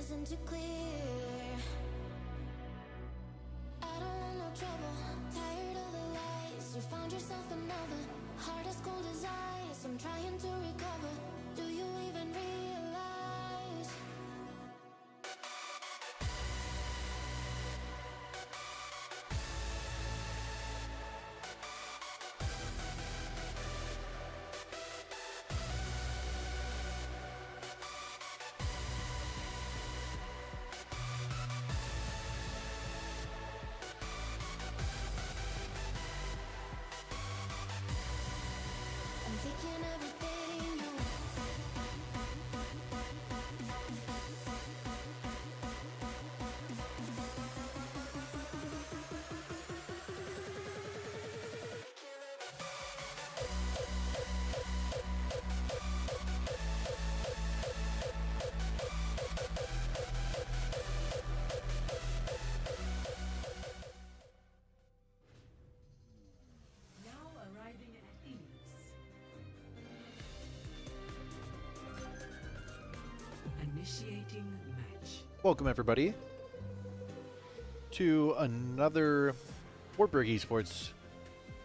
isn't too clear. I don't want no trouble, tired of the lies. You found yourself another, heart as cold as ice. I'm trying to recover, do you even realize? I'm thinking everything you Now arriving at ease. Initiating match. Welcome everybody to another Wartburg Esports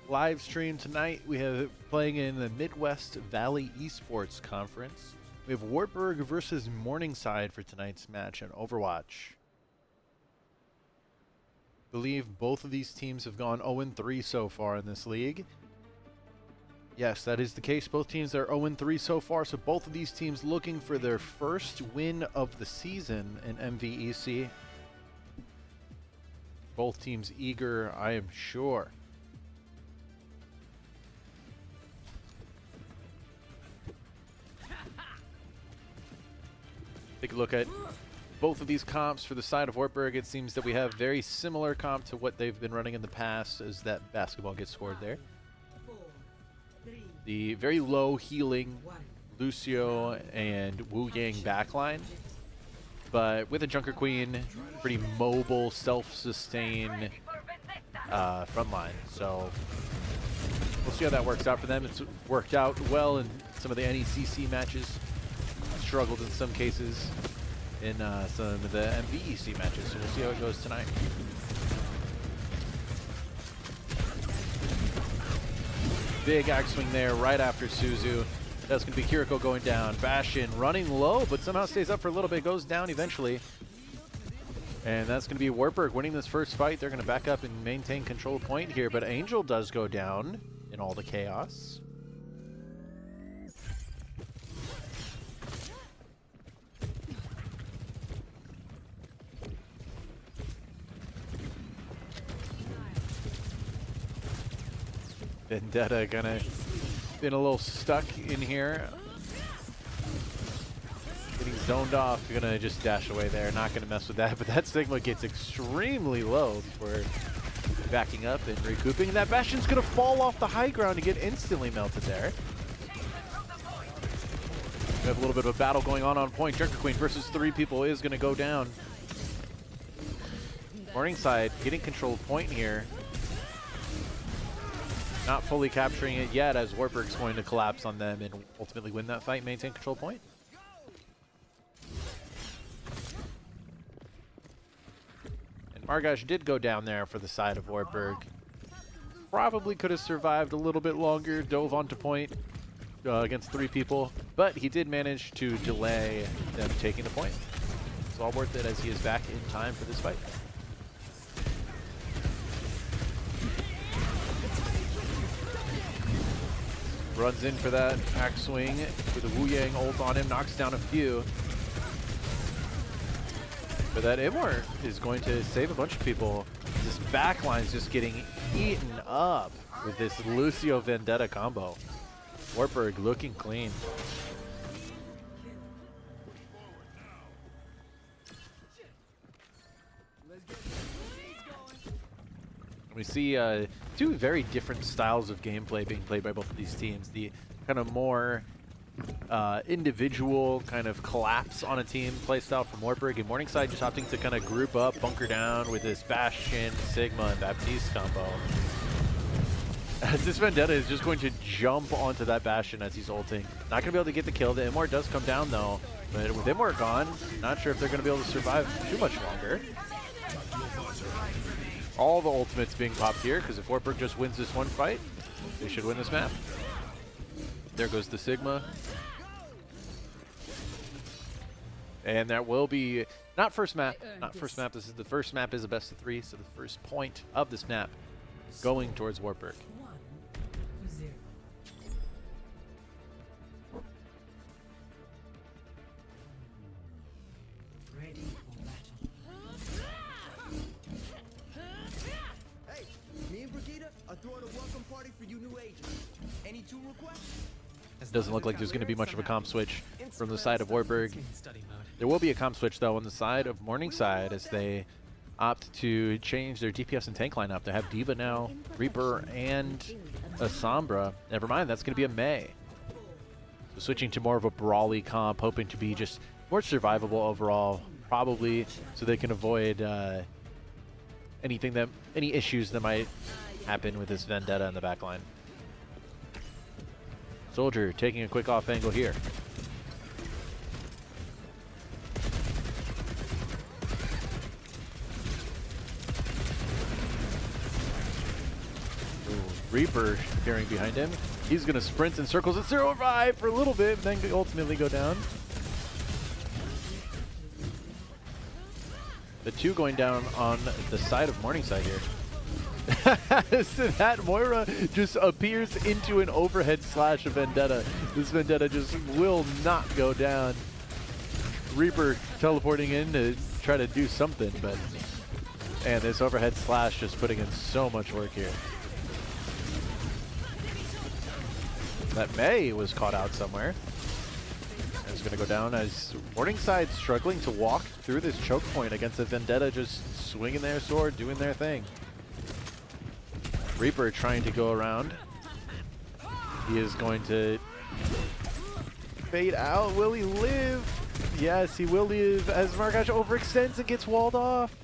live stream tonight. We have playing in the Midwest Valley Esports Conference. We have Wartburg versus Morningside for tonight's match in Overwatch. I believe both of these teams have gone 0-3 so far in this league. Yes, that is the case. Both teams are 0-3 so far, so both of these teams looking for their first win of the season in MVEC. Both teams eager, I am sure. Take a look at both of these comps for the side of Wartburg. It seems that we have very similar comp to what they've been running in the past, as that basketball gets scored there. 4, 3, The very low healing 1. Lucio and Wu Yang backline, but with a Junker Queen, pretty mobile, self-sustain front line. So we'll see how that works out for them. It's worked out well in some of the NECC matches, struggled in some cases in some of the MVEC matches. So we'll see how it goes tonight. Big axe swing there right after Suzu. That's going to be Kiriko going down. Bastion running low, but somehow stays up for a little bit. Goes down eventually. And that's going to be Wartburg winning this first fight. They're going to back up and maintain control point here. But Angel does go down in all the chaos. Vendetta gonna been a little stuck in here. Getting zoned off, gonna just dash away there, not gonna mess with that, but that Sigma gets extremely low before backing up and recouping. That Bastion's gonna fall off the high ground and get instantly melted there. We have a little bit of a battle going on point. Junker Queen versus 3 people is gonna go down. Morningside getting control point here. Not fully capturing it yet, as Wartburg's going to collapse on them and ultimately win that fight, maintain control point. And Margash did go down there for the side of Wartburg. Probably could have survived a little bit longer, dove onto point against 3 people, but he did manage to delay them taking the point. It's all worth it, as he is back in time for this fight. Runs in for that axe swing with a Wu Yang ult on him, knocks down a few. But that Immort is going to save a bunch of people. This backline's just getting eaten up with this Lucio Vendetta combo. Wartburg looking clean. We see 2 very different styles of gameplay being played by both of these teams. The kind of more individual kind of collapse on a team playstyle from Wartburg, and Morningside just opting to kind of group up, bunker down with this Bastion, Sigma, and Baptiste combo. As this Vendetta is just going to jump onto that Bastion as he's ulting. Not going to be able to get the kill. The Immort does come down though. But with Immort gone, not sure if they're going to be able to survive too much longer. All the ultimates being popped here, because if Wartburg just wins this one fight, they should win this map. There goes the Sigma. And that will be, not first map, this is the first map is a best of 3, so the first point of this map going towards Wartburg. 1-0. Ready for battle. Hey, me and Brigida are throwing a welcome party for you new agents. Any two requests? Doesn't look like there's going to be much of a comp switch from the side of Wartburg. There will be a comp switch though on the side of Morningside as they opt to change their DPS and tank lineup. They have D.Va now, Reaper, and a Sombra. Never mind, that's going to be a Mei. So switching to more of a brawly comp, hoping to be just more survivable overall, probably so they can avoid any issues that might happen with this Vendetta in the backline. Soldier taking a quick off angle here. Reaper appearing behind him. He's going to sprint in circles at 0-5 for a little bit, then ultimately go down. The 2 going down on the side of Morningside here. So that Moira just appears into an overhead slash of Vendetta. This Vendetta just will not go down. Reaper teleporting in to try to do something, but and this overhead slash just putting in so much work here. That Mei was caught out somewhere. And it's going to go down as Morningside struggling to walk through this choke point against a Vendetta just swinging their sword, doing their thing. Reaper trying to go around. He is going to fade out. Will he live? Yes, he will live as Markash overextends and gets walled off.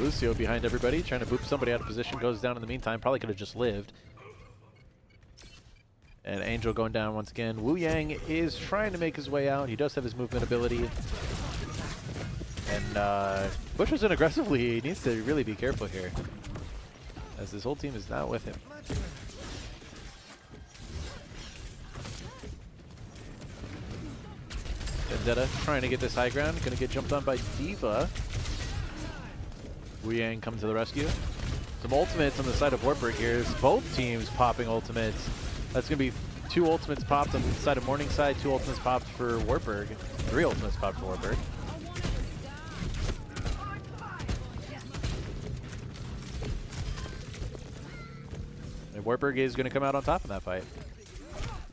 Lucio behind everybody, trying to boop somebody out of position, goes down in the meantime. Probably could have just lived. And Angel going down once again. Wu Yang is trying to make his way out. He does have his movement ability. And pushes in aggressively. He needs to really be careful here, as this whole team is not with him. Vendetta trying to get this high ground. Going to get jumped on by D.Va. Wu Yang coming to the rescue. Some ultimates on the side of Wartburg here. Both teams popping ultimates. That's going to be 2 ultimates popped on the side of Morningside, 2 ultimates popped for Wartburg, 3 ultimates popped for Wartburg. And Wartburg is going to come out on top in that fight.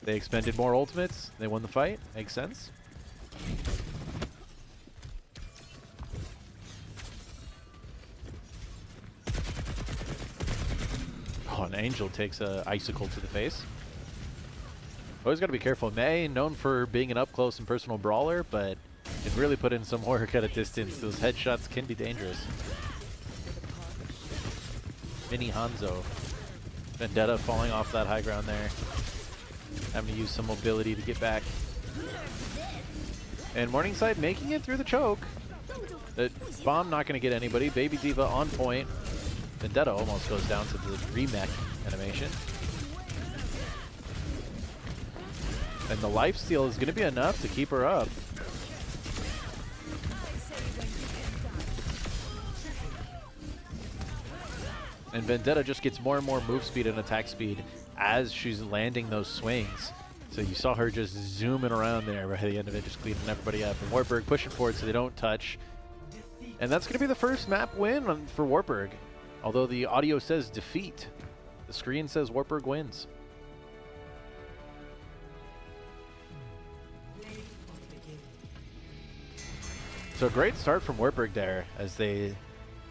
They expended more ultimates. They won the fight. Makes sense. Oh, an Angel takes a icicle to the face. Always got to be careful. Mei, known for being an up-close and personal brawler, but can really put in some work at a distance. Those headshots can be dangerous. Mini Hanzo. Vendetta falling off that high ground there. Having to use some mobility to get back. And Morningside making it through the choke. The bomb not going to get anybody. Baby D.Va on point. Vendetta almost goes down to the remech animation. And the lifesteal is going to be enough to keep her up. And Vendetta just gets more and more move speed and attack speed as she's landing those swings. So you saw her just zooming around there right at the end of it, just cleaning everybody up. And Wartburg pushing forward so they don't touch. And that's going to be the first map win for Wartburg. Although the audio says defeat, the screen says Wartburg wins. So great start from Wartburg there as they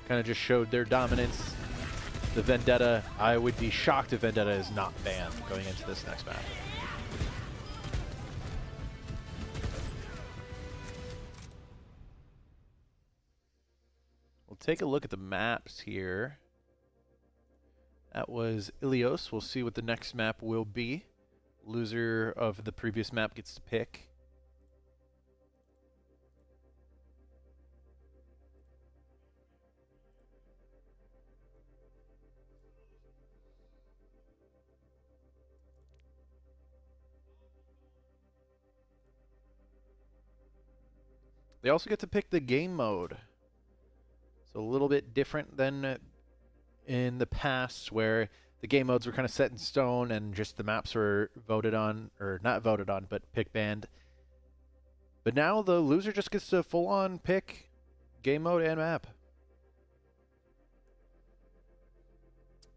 kind of just showed their dominance. The Vendetta, I would be shocked if Vendetta is not banned going into this next map. take a look at the maps here. That was Ilios. We'll see what the next map will be. Loser of the previous map gets to pick. They also get to pick the game mode. So a little bit different than in the past where the game modes were kind of set in stone and just the maps were voted on, or not voted on, but pick banned. But now the loser just gets to full on pick game mode and map.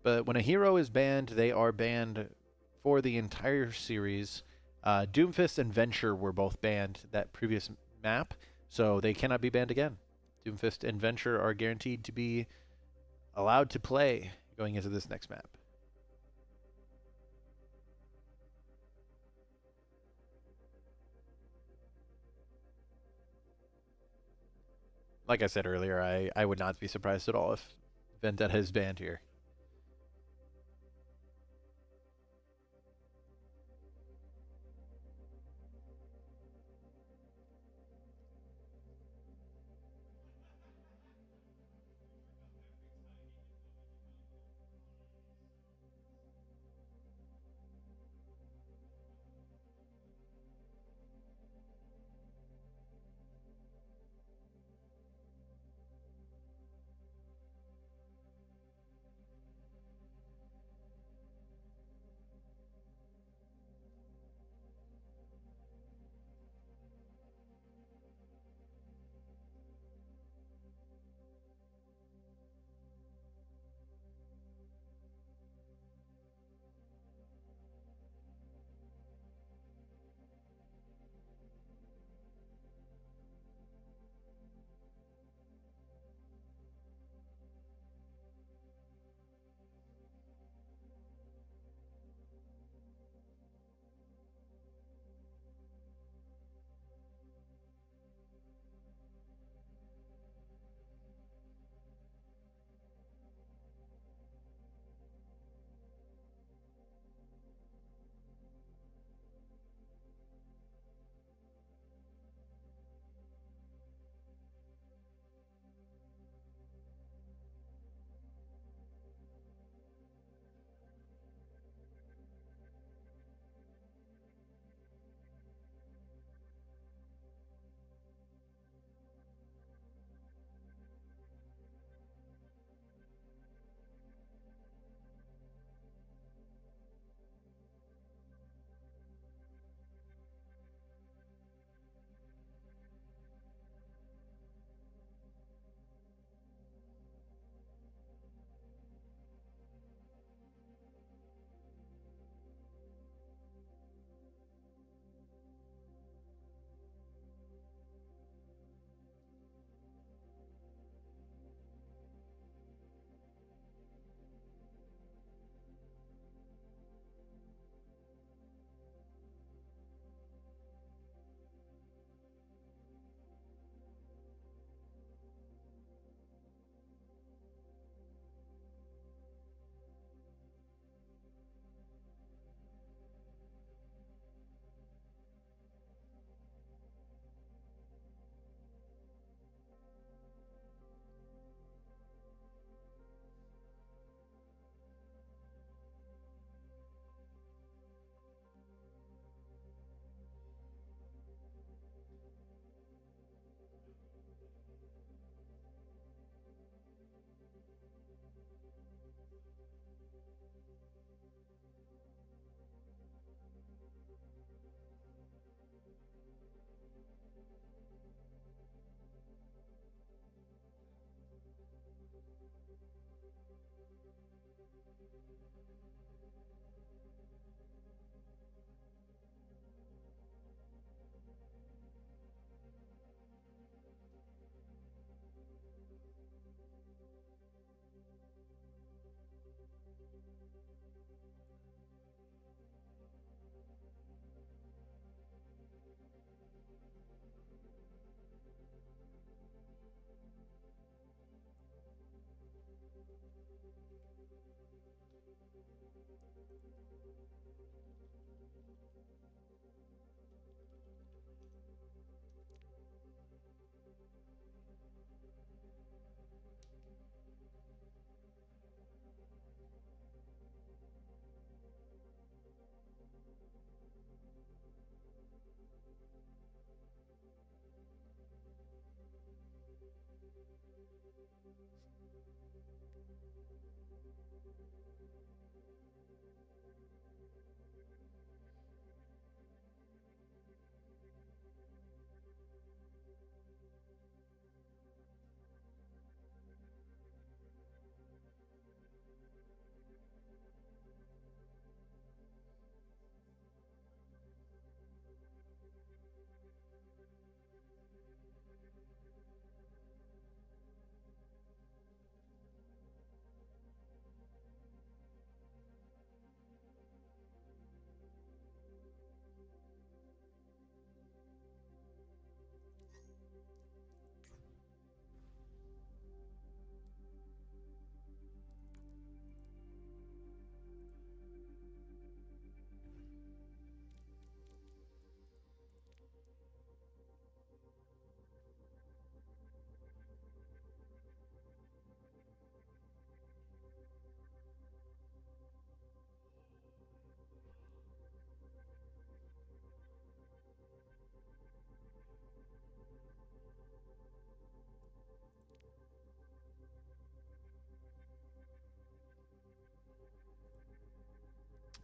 But when a hero is banned, they are banned for the entire series. Doomfist and Venture were both banned that previous map, so they cannot be banned again. Doomfist and Venture are guaranteed to be allowed to play going into this next map. Like I said earlier, I would not be surprised at all if Vendetta is banned here.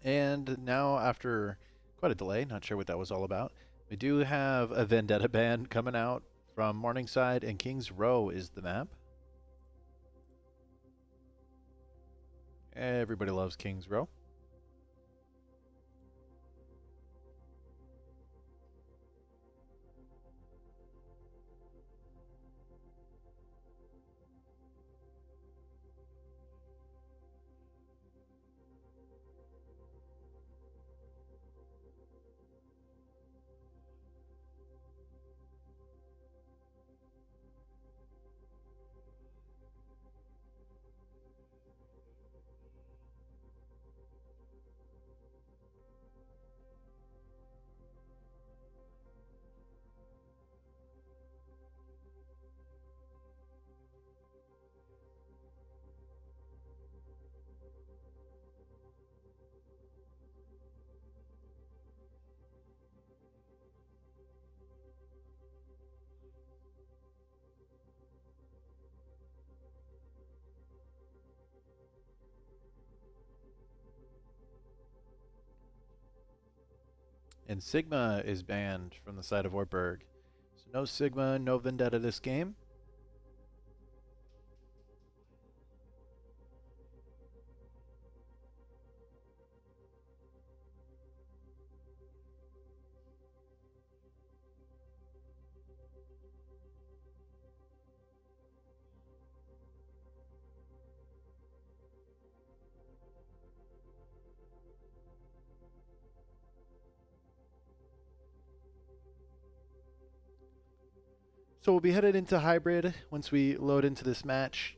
And now, after quite a delay, not sure what that was all about, we do have a Vendetta band coming out from Morningside, and King's Row is the map. Everybody loves King's Row. And Sigma is banned from the side of Wartburg. So no Sigma, no Vendetta this game. So we'll be headed into Hybrid once we load into this match.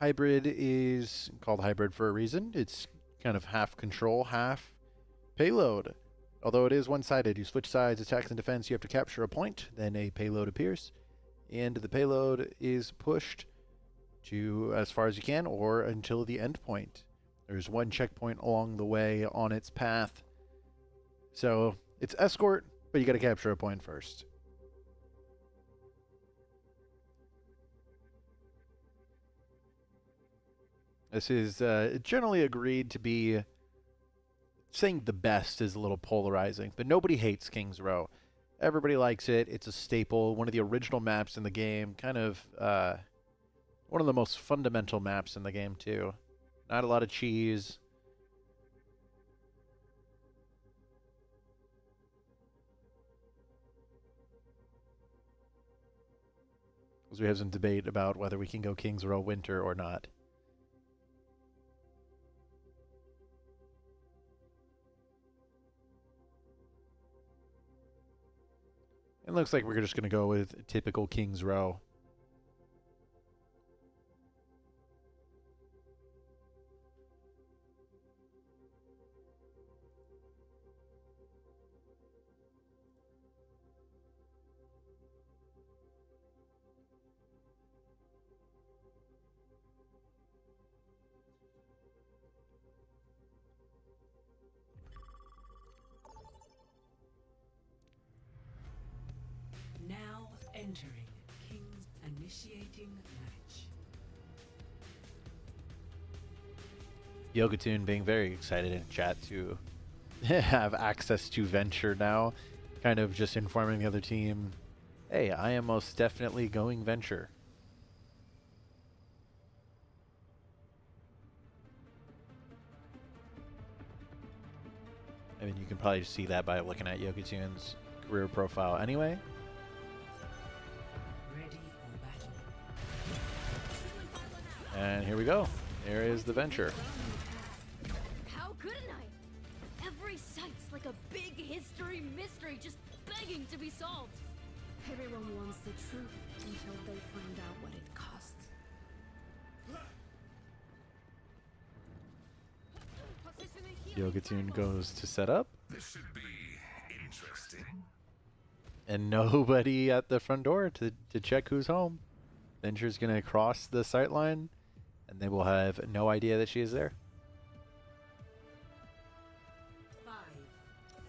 Hybrid is called Hybrid for a reason. It's kind of half control, half payload. Although it is one-sided, you switch sides, attacks and defense, you have to capture a point, then a payload appears, and the payload is pushed to as far as you can or until the end point. There's one checkpoint along the way on its path. So it's escort, but you got to capture a point first. This is generally agreed to be, saying the best is a little polarizing, but nobody hates King's Row. Everybody likes it. It's a staple, one of the original maps in the game, kind of one of the most fundamental maps in the game too. Not a lot of cheese. Because we have some debate about whether we can go King's Row Winter or not. It looks like we're just going to go with typical King's Row. Now entering King's initiating match. Yogatoon being very excited in chat to have access to Venture now, kind of just informing the other team, hey, I am most definitely going Venture. I mean, you can probably see that by looking at Yogatoon's career profile anyway. Ready for battle. And here we go. There is the Venture. How couldn't I? Every site's like a big history mystery just begging to be solved. Everyone wants the truth until they find out what it costs. Yogatoon goes to set up. This should be interesting. And nobody at the front door to check who's home. Venture's going to cross the sight line, and they will have no idea that she is there.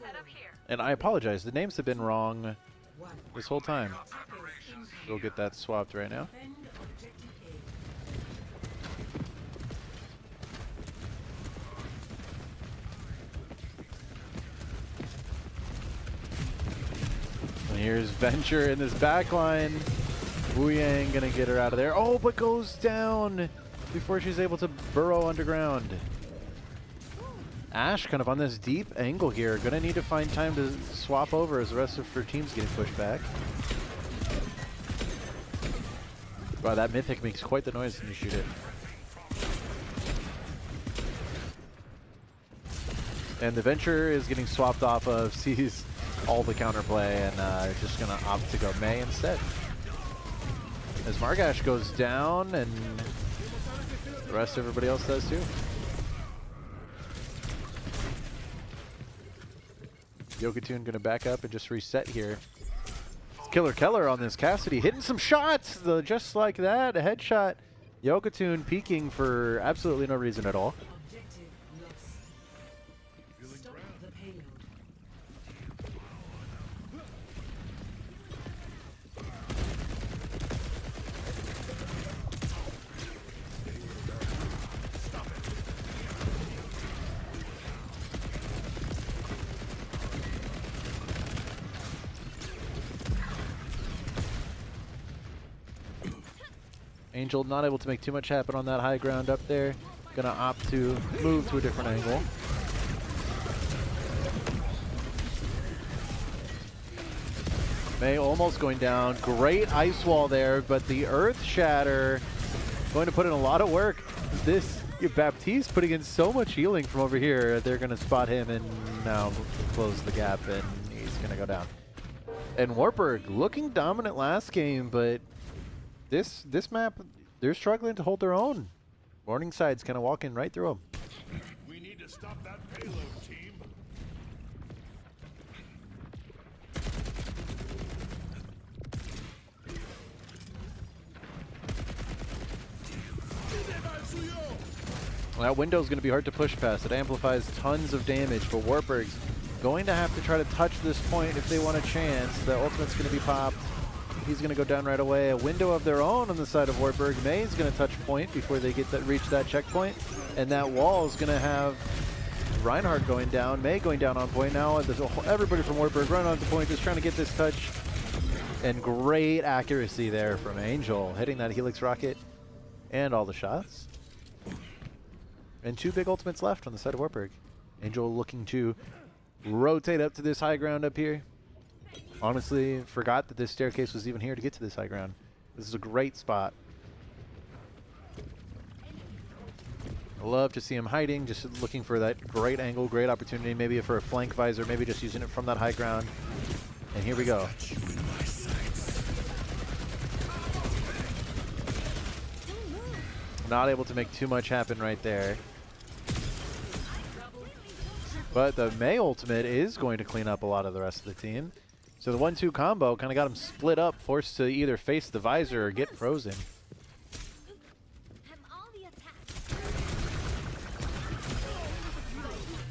Set up here. And I apologize, the names have been wrong One. this whole time. Operations We'll get that swapped right now. Defend objective A. And here's Venture in this back line. Wu Yang gonna get her out of there. Oh, but goes down before she's able to burrow underground. Ashe kind of on this deep angle here. Gonna need to find time to swap over as the rest of her team's getting pushed back. Wow, that Mythic makes quite the noise when you shoot it. And the Venture is getting swapped off of, sees all the counterplay, and just going to opt to go Mei instead. As Margash goes down, and the rest of everybody else does too. Yogatoon going to back up and just reset here. Killer Keller on this Cassidy, hitting some shots, just like that, a headshot. Yogatoon peeking for absolutely no reason at all. Objective lost. Stop the payload. Angel not able to make too much happen on that high ground up there. Gonna opt to move to a different angle. Mei almost going down. Great ice wall there, but the Earth Shatter going to put in a lot of work. This Baptiste putting in so much healing from over here. They're gonna spot him and now close the gap, and he's gonna go down. And Wartburg looking dominant last game, but this map, they're struggling to hold their own. Morningside's kind of walking right through them. We need to stop that payload, team. That window's going to be hard to push past. It amplifies tons of damage, but Wartburg's going to have to try to touch this point if they want a chance. The ultimate's going to be popped. He's going to go down right away. A window of their own on the side of Wartburg. Mei's going to touch point before they get that reach that checkpoint. And that wall is going to have Reinhardt going down, Mei going down on point now. There's everybody from Wartburg running on the point, just trying to get this touch. And great accuracy there from Angel, hitting that Helix rocket and all the shots. And two big ultimates left on the side of Wartburg. Angel looking to rotate up to this high ground up here. Honestly, forgot that this staircase was even here to get to this high ground. This is a great spot. I love to see him hiding, just looking for that great angle, great opportunity, maybe for a flank visor, maybe just using it from that high ground. And here we go. Not able to make too much happen right there. But the Mei ultimate is going to clean up a lot of the rest of the team. So the 1-2 combo kind of got him split up, forced to either face the visor or get frozen. Have all the attacks.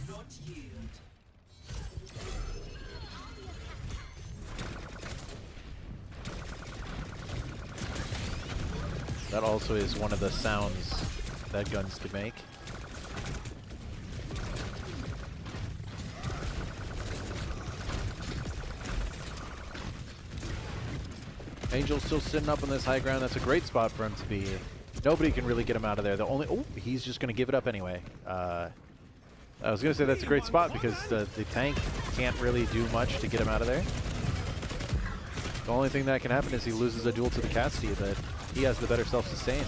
Not yield. That also is one of the sounds that guns can make. Angel's still sitting up on this high ground. That's a great spot for him to be. Nobody can really get him out of there. The only he's just going to give it up anyway. I was going to say that's a great spot because the tank can't really do much to get him out of there. The only thing that can happen is he loses a duel to the Cassidy, but he has the better self-sustain.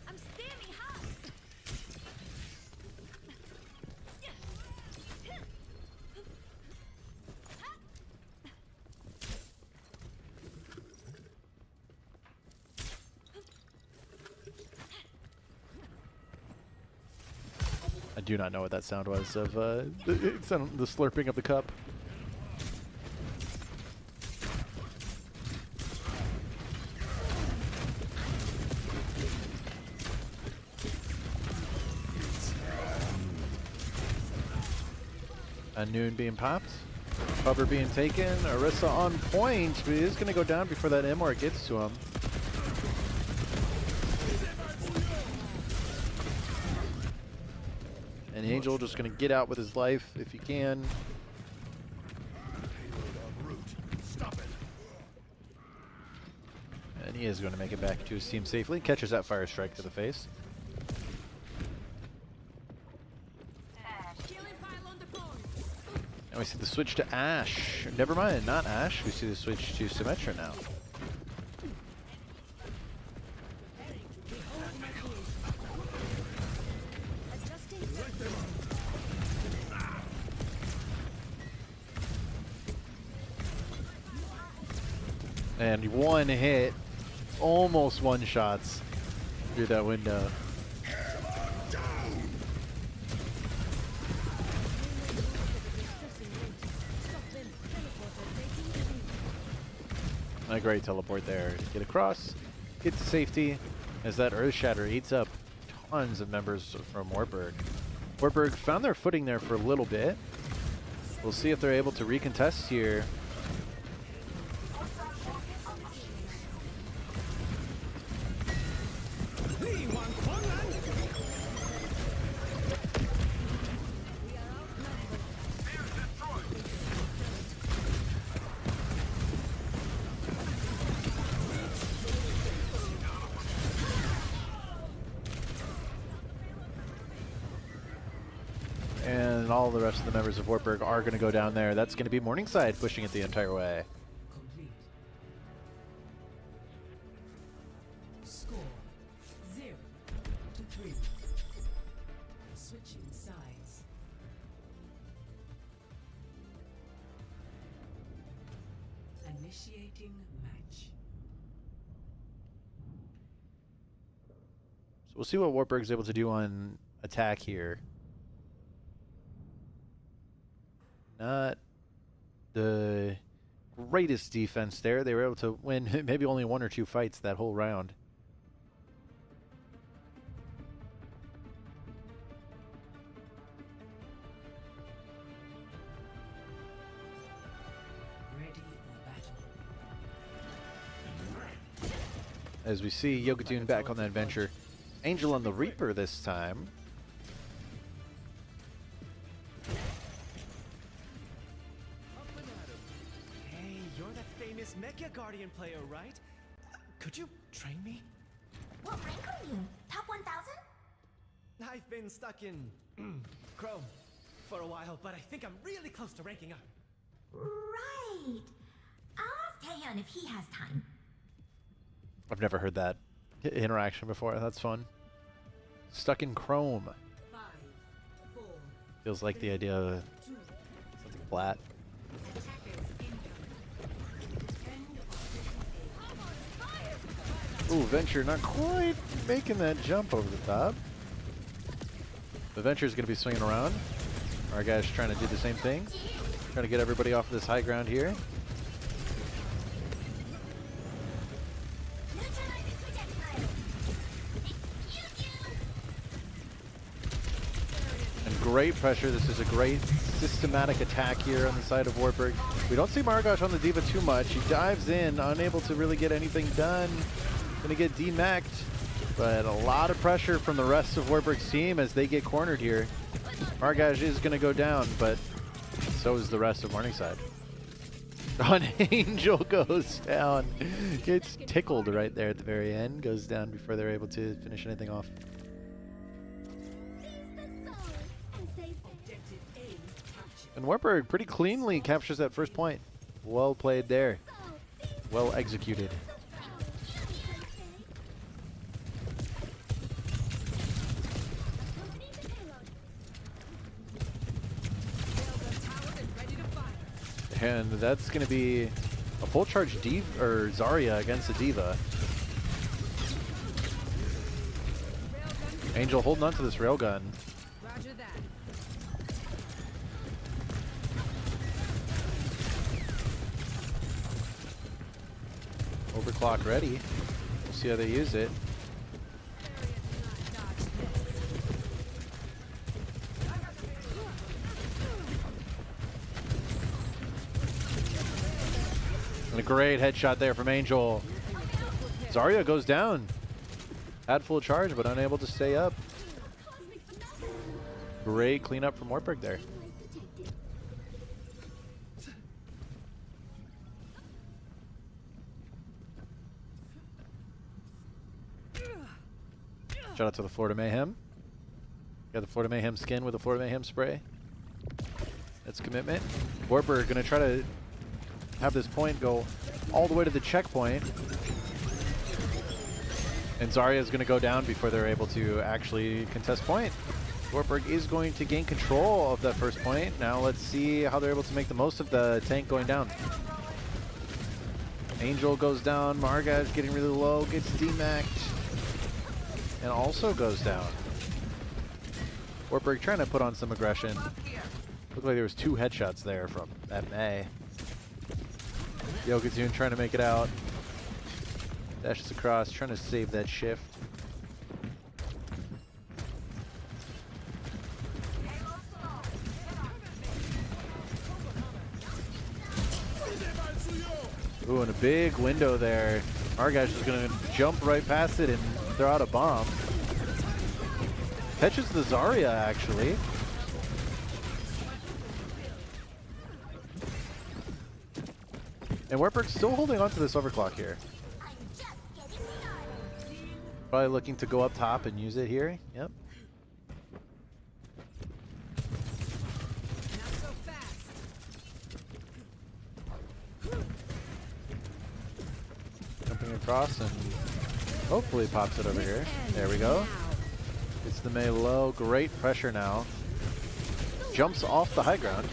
I'm standing high. I do not know what that sound was of the slurping of the cup. A Noon being popped. Cover being taken. Orisa on point, but he is going to go down before that Immort gets to him. And Angel just going to get out with his life if he can. And he is going to make it back to his team safely. Catches that fire strike to the face. And we see the switch to Ashe. Never mind, not Ashe. We see the switch to Symmetra now. And one hit, almost one shots through that window. A great teleport there to get across, get to safety, as that Earth Shatter eats up tons of members from Wartburg. Wartburg found their footing there for a little bit. We'll see if they're able to recontest here. And all the rest of the members of Wartburg are going to go down there. That's going to be Morningside pushing it the entire way. Complete. Score 0-3. Switching sides. Initiating match. So we'll see what Wartburg's able to do on attack here. Not the greatest defense there. They were able to win maybe only 1 or 2 fights that whole round. Ready for battle. As we see Yogatune back on that adventure. Angel on the Reaper this time. Hey, you're that famous Mecha Guardian player, right? Could you train me? What rank are you? Top 1000? I've been stuck in Chrome for a while, but I think I'm really close to ranking up. Right. I'll ask Taehyun if he has time. I've never heard that interaction before. That's fun. Stuck in Chrome. 5, 4, Feels like the idea of 2, something flat. attackers incoming. End of Ooh, Venture not quite making that jump over the top. The Venture's going to be swinging around. Our guys trying to do the same thing. Trying to get everybody off this high ground here. And great pressure. This is a great systematic attack here on the side of Wartburg. We don't see Margosh on the D.Va too much. He dives in, unable to really get anything done. Gonna get demeched. But a lot of pressure from the rest of Wartburg's team as they get cornered here. Margosh is gonna go down, but so is the rest of Morningside. On Angel goes down. Gets tickled right there at the very end. Goes down before they're able to finish anything off. And Wartburg pretty cleanly captures that first point. Well played there. Well executed. And that's going to be a full charge Zarya against a D.Va. Angel holding on to this railgun. Roger that. Overclock ready. We'll see how they use it. And a great headshot there from Angel. Zarya goes down. Had full charge, but unable to stay up. Great cleanup from Wartburg there. Shout out to the Florida Mayhem. Got the Florida Mayhem skin with the Florida Mayhem spray. That's commitment. Wartburg gonna try to have this point go all the way to the checkpoint. And Zarya is going to go down before they're able to actually contest point. Wartburg is going to gain control of that first point. Now let's see how they're able to make the most of the tank going down. Angel goes down. Margosh getting really low, gets demaced, and also goes down. Wartburg trying to put on some aggression. Looked like there was 2 headshots there from that May. Yogazun trying to make it out. Dashes across, trying to save that shift. Ooh, and a big window there. Margosh is going to jump right past it and throw out a bomb. Catches the Zarya, actually. And Wartburg's still holding on to this overclock here. Probably looking to go up top and use it here. Yep. Jumping across and hopefully pops it over here. There we go. Gets the Mei low. Great pressure now. Jumps off the high ground.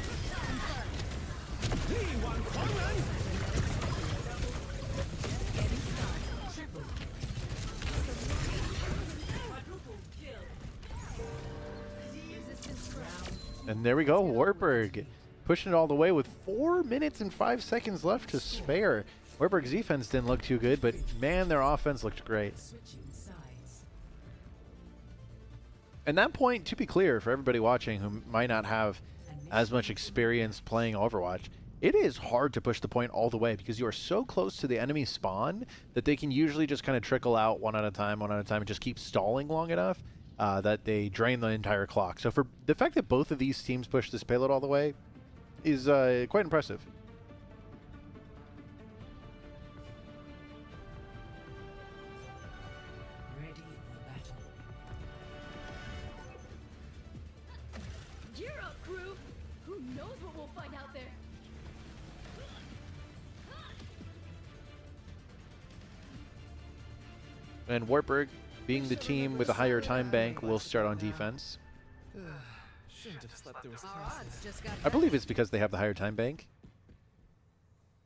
And there we go, Wartburg pushing it all the way with 4 minutes and 5 seconds left to spare. Wartburg's defense didn't look too good, but man, their offense looked great. And that point, to be clear, for everybody watching who might not have as much experience playing Overwatch, it is hard to push the point all the way because you are so close to the enemy spawn that they can usually just kind of trickle out one at a time, and just keep stalling long enough that they drain the entire clock. So for the fact that both of these teams push this payload all the way is quite impressive. Ready for battle. Gear up, crew! Who knows what we'll find out there? And Wartburg, being the team with a higher time bank, will start on defense. Shouldn't have slept through Wisconsin. Odds just got I believe it's because they have the higher time bank.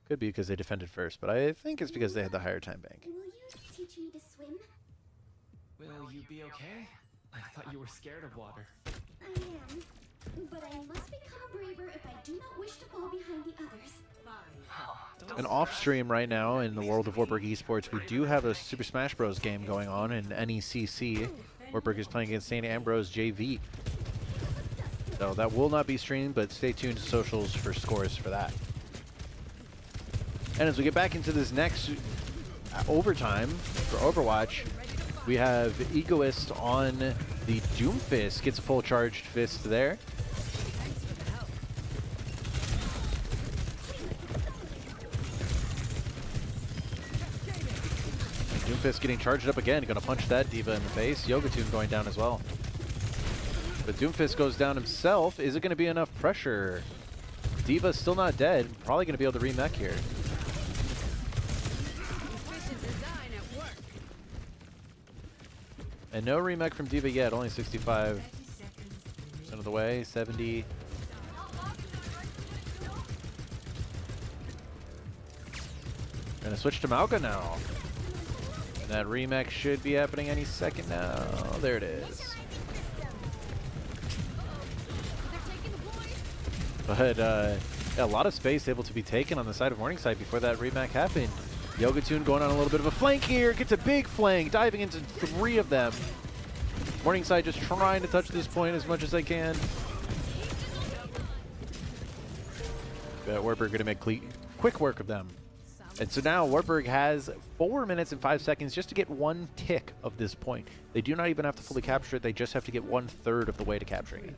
Could be because they defended first, but I think it's because they had the higher time bank. Will you teach me to swim? Will you be okay? I thought you were scared of water. I am. But I must become braver if I do not wish to fall behind the others. And off stream right now in the world of Wartburg Esports, we do have a Super Smash Bros. Game going on in NECC. Wartburg is playing against St. Ambrose JV. So that will not be streamed, but stay tuned to socials for scores for that. And as we get back into this next overtime for Overwatch, we have Egoist on the Doomfist. Gets a full charged fist there. Doomfist getting charged up again. Gonna punch that D.Va in the face. Yogatoon going down as well. But Doomfist goes down himself. Is it gonna be enough pressure? D.Va's still not dead. Probably gonna be able to remech here. And no remech from D.Va yet, only 65% of the way, 70. Gonna switch to Mauga now. And that remech should be happening any second now. There it is. But yeah, a lot of space able to be taken on the side of Morningside before that remech happened. Yogatoon going on a little bit of a flank here, gets a big flank, diving into 3 of them. Morningside just trying to touch this point as much as they can. But Wartburg going to make quick work of them. And so now Wartburg has 4 minutes and 5 seconds just to get 1 tick of this point. They do not even have to fully capture it, they just have to get 1/3 of the way to capturing it.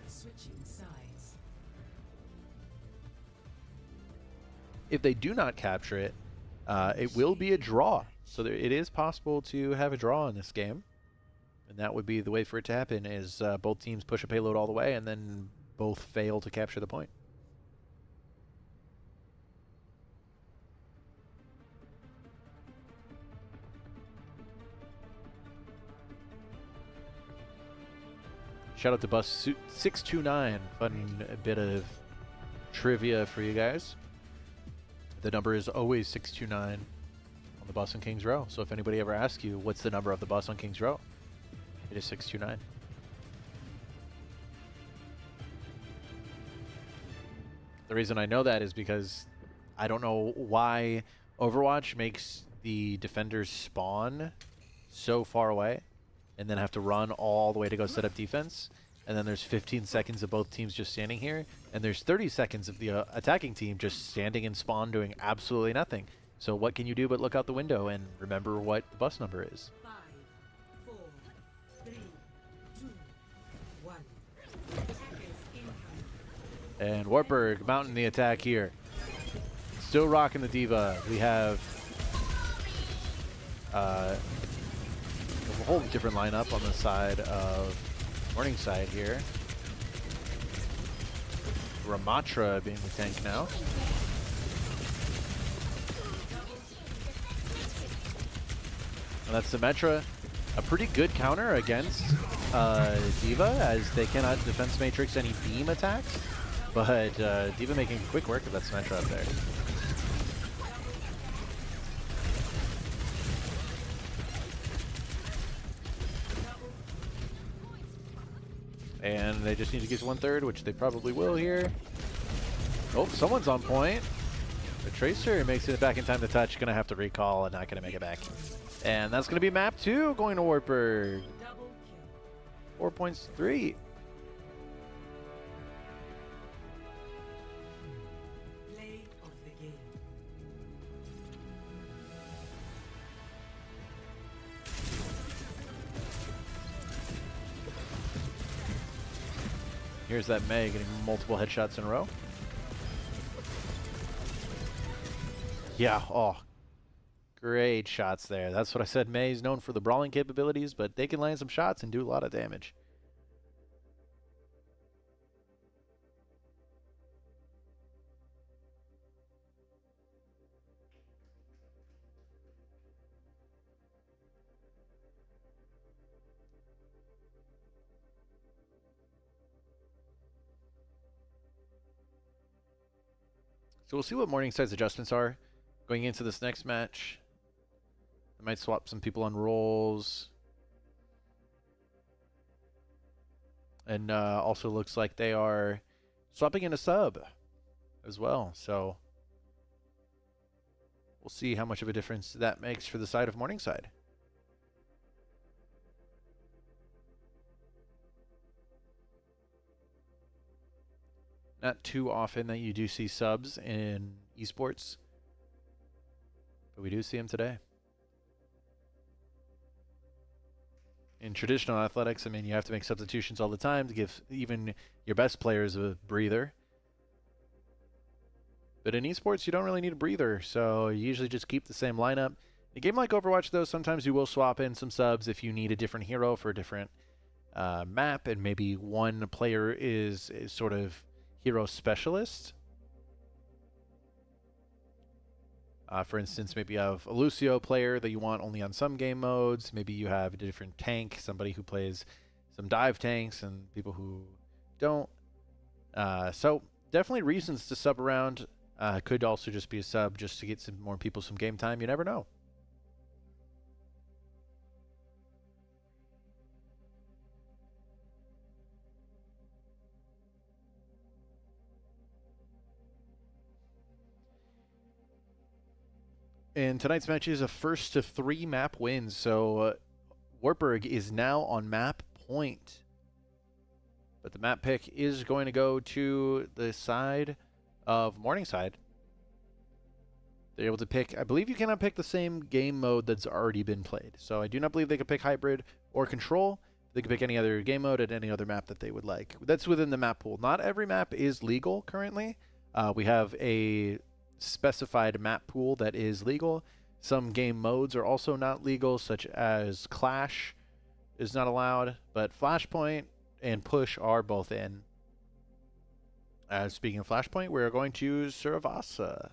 Switching sides. If they do not capture it, it will be a draw. So it is possible to have a draw in this game. And that would be the way for it to happen, is both teams push a payload all the way and then both fail to capture the point. Shout out to Bus 629. Fun bit of trivia for you guys. The number is always 629 on the bus on Kings Row. So if anybody ever asks you what's the number of the bus on Kings Row, it is 629. The reason I know that is because I don't know why Overwatch makes the defenders spawn so far away and then have to run all the way to go set up defense. And then there's 15 seconds of both teams just standing here. And there's 30 seconds of the attacking team just standing in spawn doing absolutely nothing. So what can you do but look out the window and remember what the bus number is? 5, 4, 3, 2, 1. And Wartburg mounting the attack here. Still rocking the D.Va. We have a whole different lineup on the side of Morningside here. Ramatra being the tank now. And that's Symmetra. A pretty good counter against D.Va, as they cannot defense matrix any beam attacks. But D.Va making quick work of that Symmetra up there. And they just need to get to 1/3, which they probably will here. Oh, someone's on point. The Tracer makes it back in time to touch. Gonna have to recall and not gonna make it back. And that's gonna be map 2 going to Wartburg. 4 points to 3. Play of the game. Here's that Mei getting multiple headshots in a row. Yeah, oh, great shots there. That's what I said. Mei's known for the brawling capabilities, but they can land some shots and do a lot of damage. So we'll see what Morningside's adjustments are going into this next match. They might swap some people on roles. And also looks like they are swapping in a sub as well. So we'll see how much of a difference that makes for the side of Morningside. Not too often that you do see subs in esports, but we do see them today. In traditional athletics, I mean, you have to make substitutions all the time to give even your best players a breather. But in esports, you don't really need a breather, so you usually just keep the same lineup. In a game like Overwatch, though, sometimes you will swap in some subs if you need a different hero for a different map, and maybe one player is sort of hero specialist. For instance, maybe you have a Lucio player that you want only on some game modes. Maybe you have a different tank, somebody who plays some dive tanks, and people who don't. So definitely reasons to sub around. Could also just be a sub just to get some more people some game time. You never know. And tonight's match is a first to 3 map wins. So Wartburg is now on map point. But the map pick is going to go to the side of Morningside. They're able to pick, I believe you cannot pick the same game mode that's already been played. So I do not believe they can pick hybrid or control. They can pick any other game mode at any other map that they would like. That's within the map pool. Not every map is legal currently. We have a specified map pool that is legal. Some game modes are also not legal, such as Clash is not allowed, but Flashpoint and Push are both in. Speaking of Flashpoint, we're going to use Suravasa.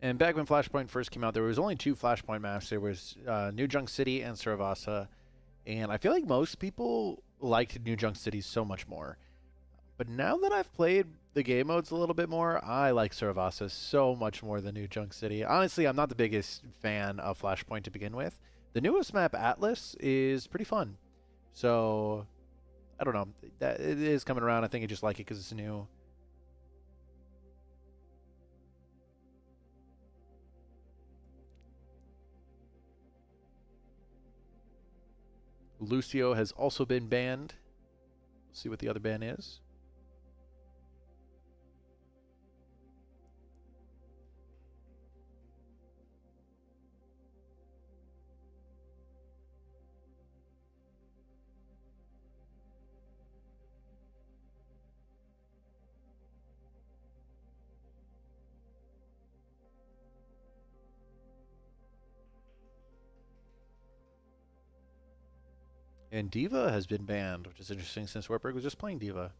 And back when Flashpoint first came out, there was only 2 Flashpoint maps. There was New Junk City and Suravasa. And I feel like most people liked New Junk City so much more. But now that I've played the game modes a little bit more, I like Suravasa so much more than New Junk City. Honestly, I'm not the biggest fan of Flashpoint to begin with. The newest map, Atlas, is pretty fun. So, I don't know. It is coming around. I think I just like it because it's new. Lucio has also been banned. We'll see what the other ban is. And Diva has been banned, which is interesting since Wartburg was just playing Diva.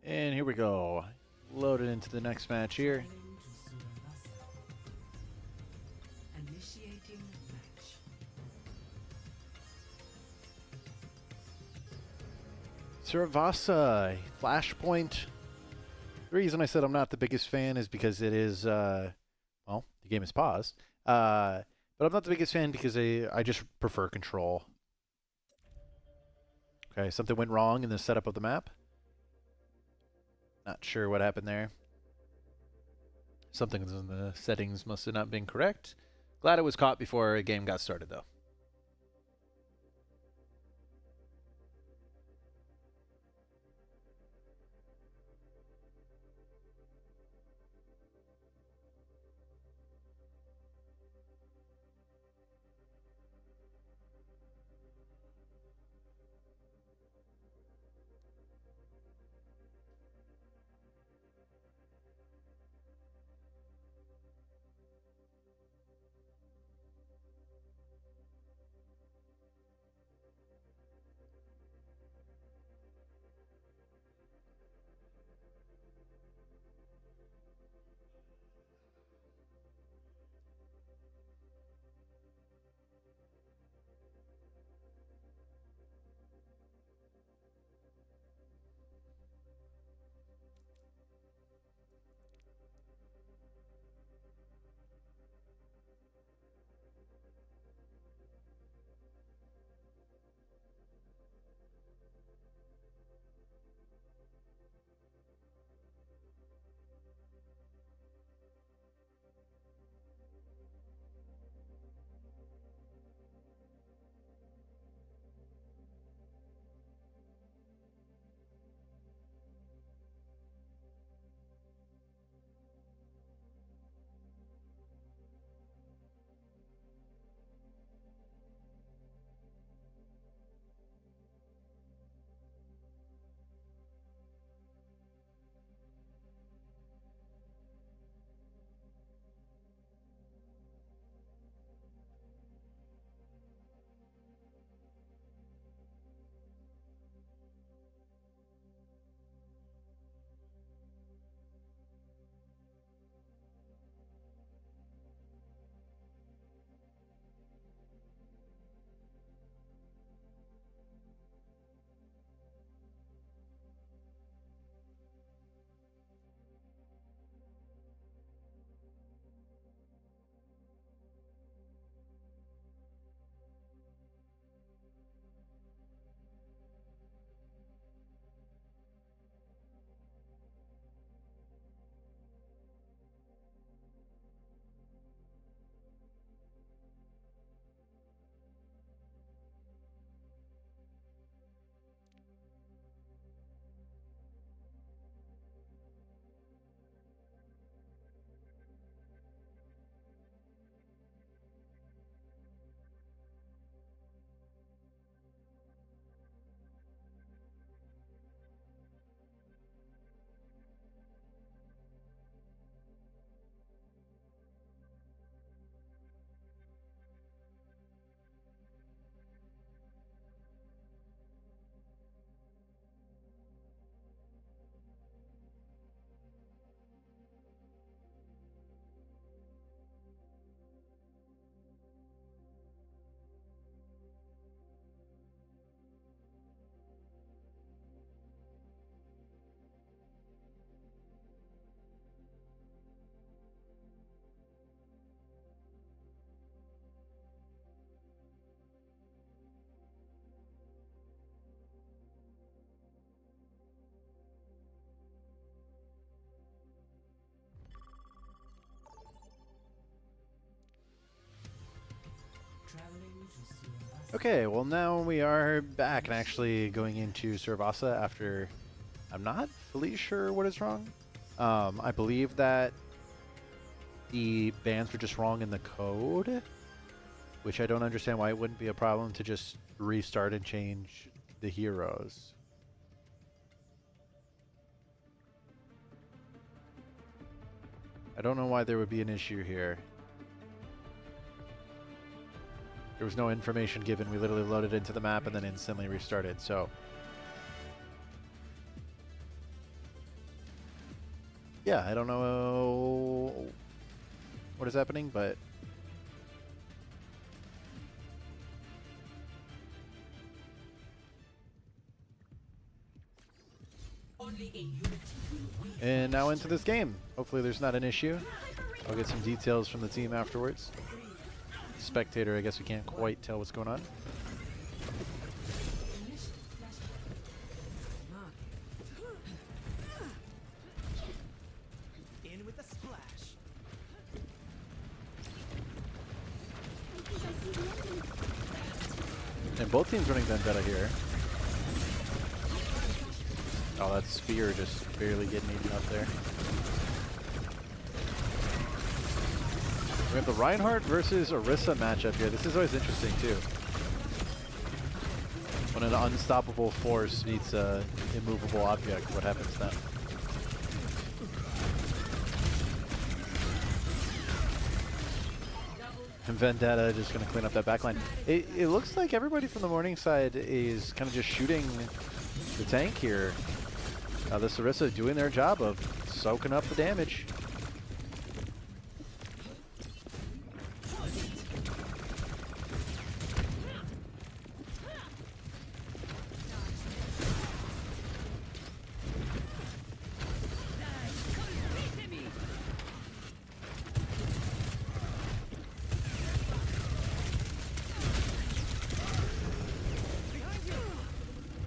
And here we go. Loaded into the next match here. Initiating match. Suravasa, Flashpoint. The reason I said I'm not the biggest fan is because it is, well, the game is paused. But I'm not the biggest fan because I just prefer control. Okay, something went wrong in the setup of the map. Not sure what happened there. Something in the settings must have not been correct. Glad it was caught before a game got started, though. Okay, well now we are back and actually going into Cervasa after I'm not fully sure what is wrong. I believe that the bans were just wrong in the code, which I don't understand why it wouldn't be a problem to just restart and change the heroes. I don't know why there would be an issue here. There was no information given. We literally loaded into the map and then instantly restarted, so. Yeah, I don't know what is happening, but Only a unity will win. and now into this game. Hopefully there's not an issue. I'll get some details from the team afterwards. Spectator, I guess we can't quite tell what's going on. In with the splash. And both teams running Vendetta here. Oh, that spear just barely getting eaten up there. We have the Reinhardt versus Orisa matchup here. This is always interesting too. When an unstoppable force meets a immovable object, what happens then? And Vendetta just going to clean up that backline. It looks like everybody from the Morningside is kind of just shooting the tank here. The Orisa doing their job of soaking up the damage.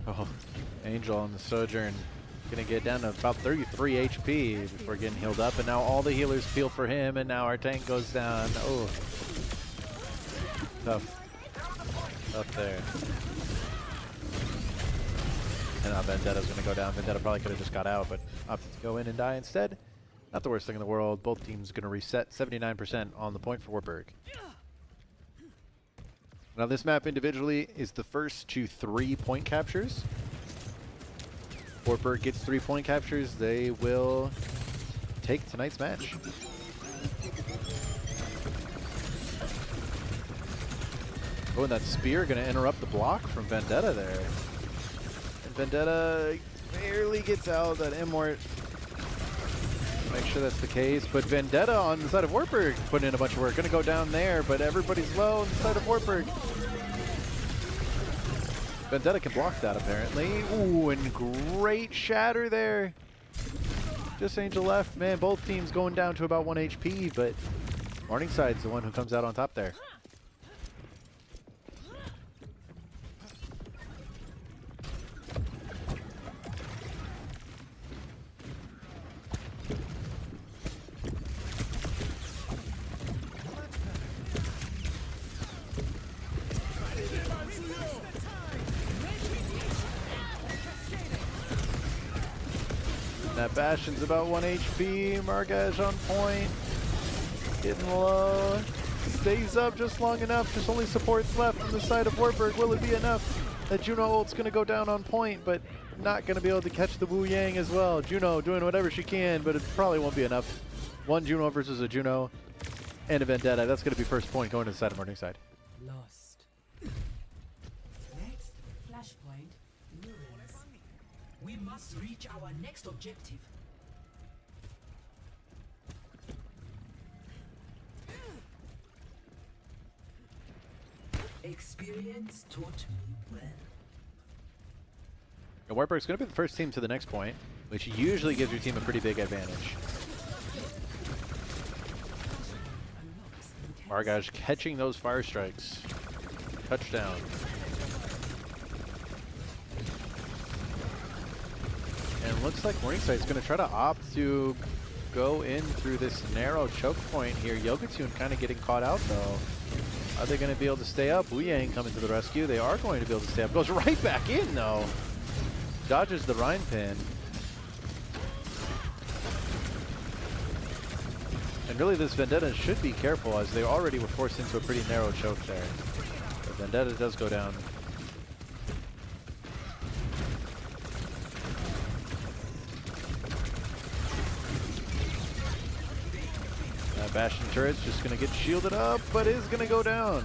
Oh, Angel on the Sojourn gonna get down to about 33 HP before getting healed up, and now all the healers peel for him, and now our tank goes down. Oh, tough there. And now Vendetta's gonna go down. Vendetta probably could have just got out, but opted to go in and die instead. Not the worst thing in the world. Both teams gonna reset 79% on the point for Wartburg. Now this map individually is the first to 3 point captures. Wartburg gets 3 point captures, they will take tonight's match. Oh, and that spear gonna interrupt the block from Vendetta there. And Vendetta barely gets out. That Immort, make sure that's the case. But Vendetta on the side of Wartburg putting in a bunch of work. Gonna go down there, but everybody's low on the side of Wartburg. Vendetta can block that apparently. Ooh, and great shatter there. Just Angel left. Man, both teams going down to about 1 HP, but Morningside's the one who comes out on top there. That Bastion's about 1 HP. Margage on point. Getting low. Stays up just long enough. Just only supports left on the side of Wartburg. Will it be enough? That Juno ult's going to go down on point, but not going to be able to catch the Wu Yang as well. Juno doing whatever she can, but it probably won't be enough. One Juno versus a Juno and a Vendetta. That's going to be first point going to the side of Morningside. Lost. Next, flashpoint, ruins. We must reach our next objective. Experience taught me well. And Wartburg's going to be the first team to the next point, which usually gives your team a pretty big advantage. Margage catching those fire strikes. Touchdown. And looks like Morningside's going to try to opt to go in through this narrow choke point here. Yogatune kind of getting caught out though. Are they going to be able to stay up? Wu Yang coming to the rescue. They are going to be able to stay up. Goes right back in, though. Dodges the Rhine pin. And really, this Vendetta should be careful, as they already were forced into a pretty narrow choke there. But Vendetta does go down. Bastion turret's just going to get shielded up, but is going to go down.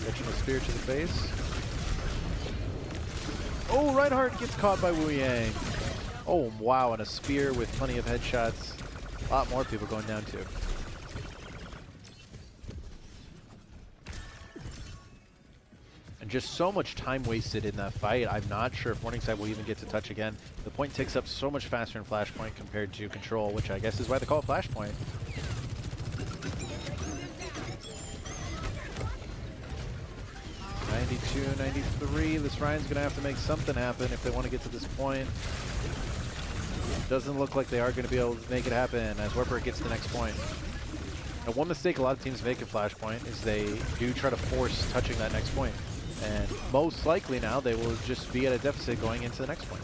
Catching a spear to the face. Oh, Reinhardt gets caught by Wu Yang. Oh, wow, and a spear with plenty of headshots. A lot more people going down too. And just so much time wasted in that fight. I'm not sure if Morningside will even get to touch again. The point takes up so much faster in Flashpoint compared to Control, which I guess is why they call it Flashpoint. (92, 93). This Ryan's gonna have to make something happen if they want to get to this point. Doesn't look like they are going to be able to make it happen as Wartburg gets the next point. Now, one mistake a lot of teams make at Flashpoint is they do try to force touching that next point. And most likely now they will just be at a deficit going into the next point.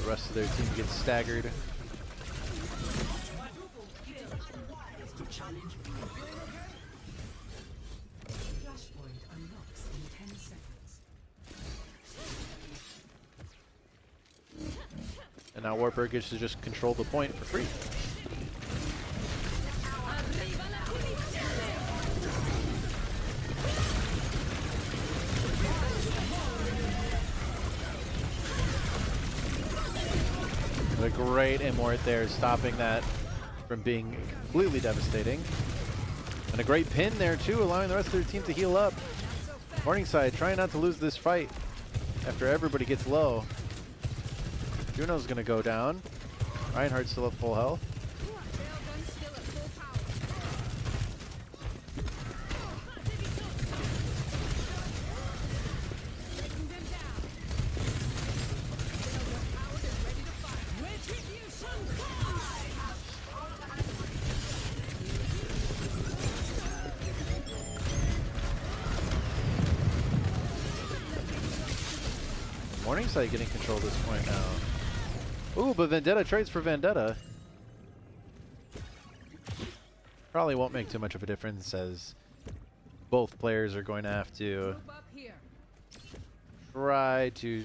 The rest of their team gets staggered. Flashpoint unlocks in 10 seconds. And now Wartburg gets to just control the point for free. A great immort there, stopping that from being completely devastating. And a great pin there too, allowing the rest of their team to heal up. Morningside trying not to lose this fight after everybody gets low. Juno's gonna go down. Reinhardt's still at full health. Morningside getting control at this point now. Ooh, but Vendetta trades for Vendetta. Probably won't make too much of a difference, as both players are going to have to try to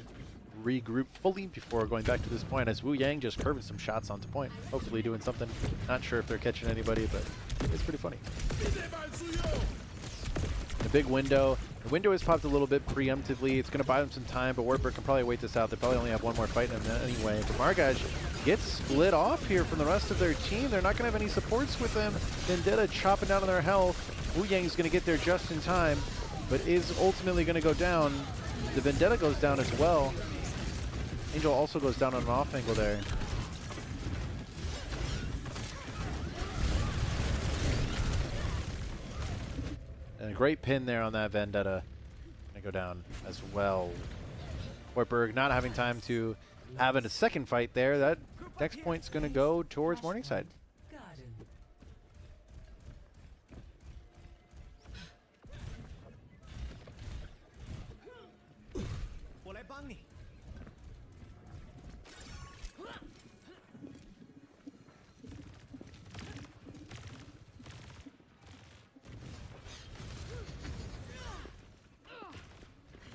regroup fully before going back to this point, as Wu Yang just curving some shots onto point. Hopefully doing something. Not sure if they're catching anybody, but it's pretty funny. The big window. The window is popped a little bit preemptively. It's going to buy them some time, but Wartburg can probably wait this out. They probably only have one more fight in them anyway. But Margaj gets split off here from the rest of their team. They're not going to have any supports with them. Vendetta chopping down on their health. Wu Yang's going to get there just in time, but is ultimately going to go down. The Vendetta goes down as well. Angel also goes down on an off angle there. And a great pin there on that Vendetta. Gonna go down as well. Wartburg not having time to have a second fight there. That next point's gonna go towards Morningside. Garden.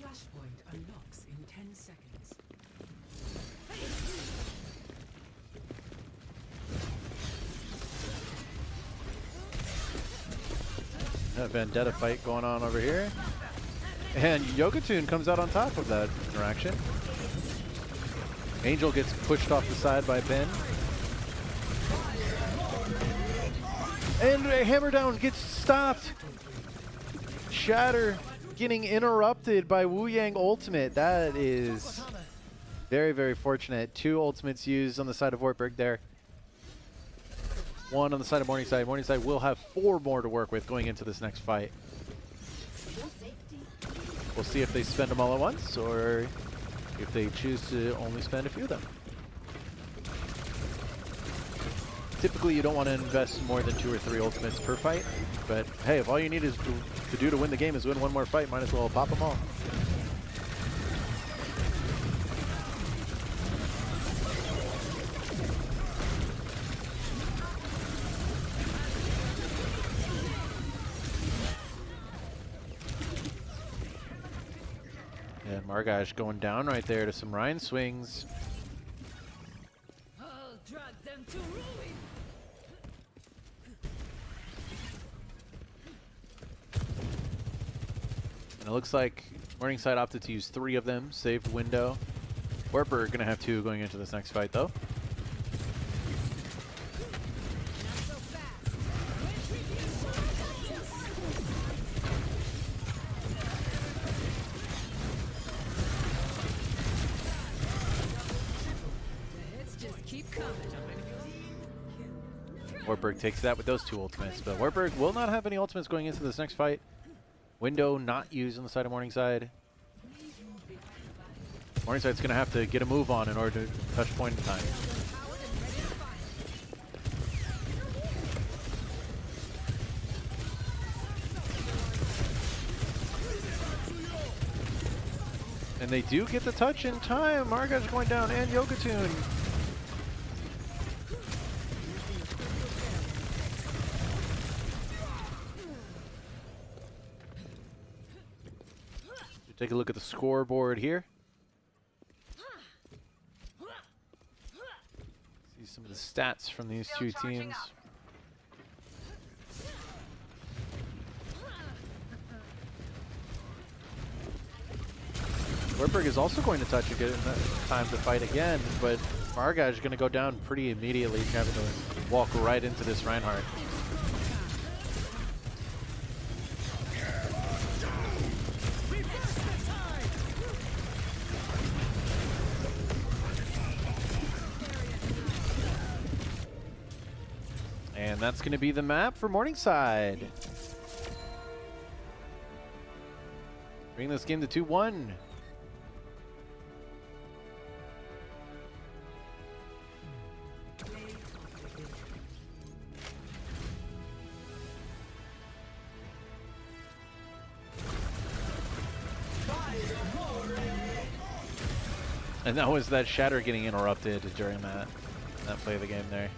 Flashpoint unlocks in 10 seconds. A Vendetta fight going on over here. And Yogatune comes out on top of that interaction. Angel gets pushed off the side by Ben. And a hammer down gets stopped. Shatter getting interrupted by Wu Yang ultimate. That is very, very fortunate. Two ultimates used on the side of Wartburg there. One on the side of Morningside. Morningside will have 4 more to work with going into this next fight. We'll see if they spend them all at once, or if they choose to only spend a few of them. Typically, you don't want to invest more than 2 or 3 ultimates per fight. But hey, if all you need is to do to win the game is win one more fight, might as well pop them all. And Margash going down right there to some Rhine swings. I'll drag them to ruin. And it looks like Morningside opted to use 3 of them, saved window. Wartburg gonna have 2 going into this next fight though. Wartburg takes that with those 2 ultimates, but Wartburg will not have any ultimates going into this next fight. Window not used on the side of Morningside. Morningside's going to have to get a move on in order to touch point in time. And they do get the touch in time. Margash going down and Yogatune. Take a look at the scoreboard here. See some of the stats from these 2 teams. Wartburg is also going to touch a good time to fight again, but Margash is going to go down pretty immediately, having to walk right into this Reinhardt. And that's going to be the map for Morningside. Bring this game to 2-1. And that was that Shatter getting interrupted during that play of the game there.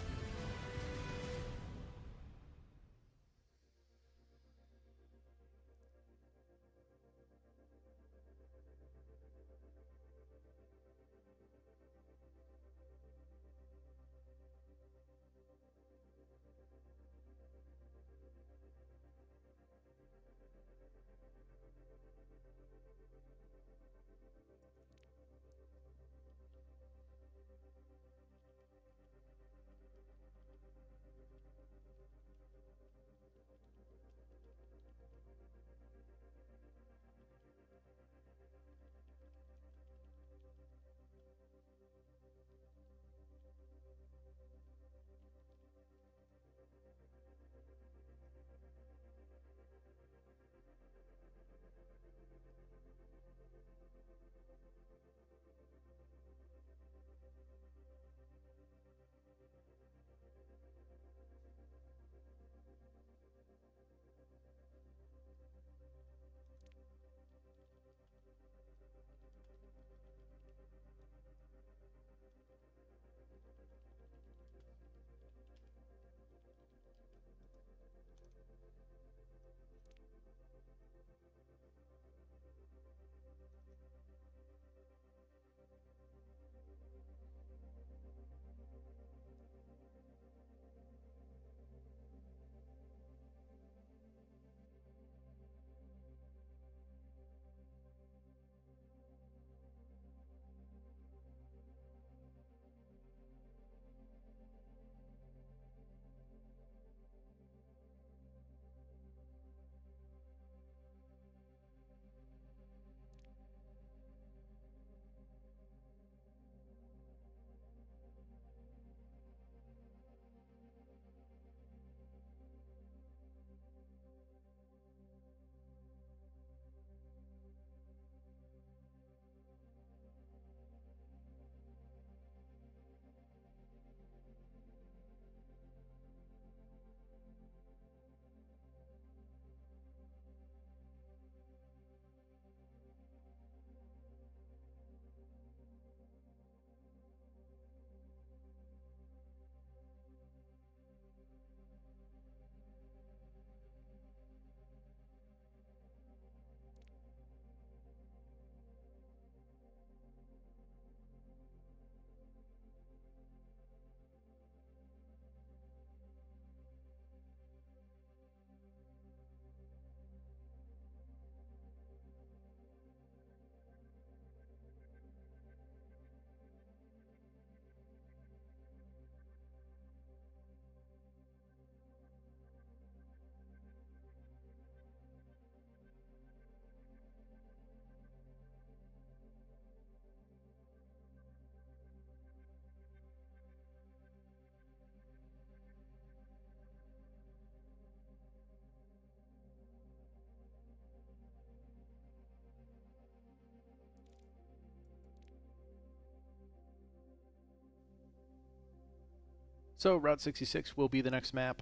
So Route 66 will be the next map.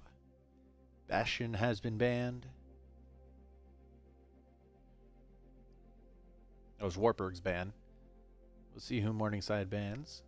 Bastion has been banned. That was Wartburg's ban. We'll see who Morningside bans.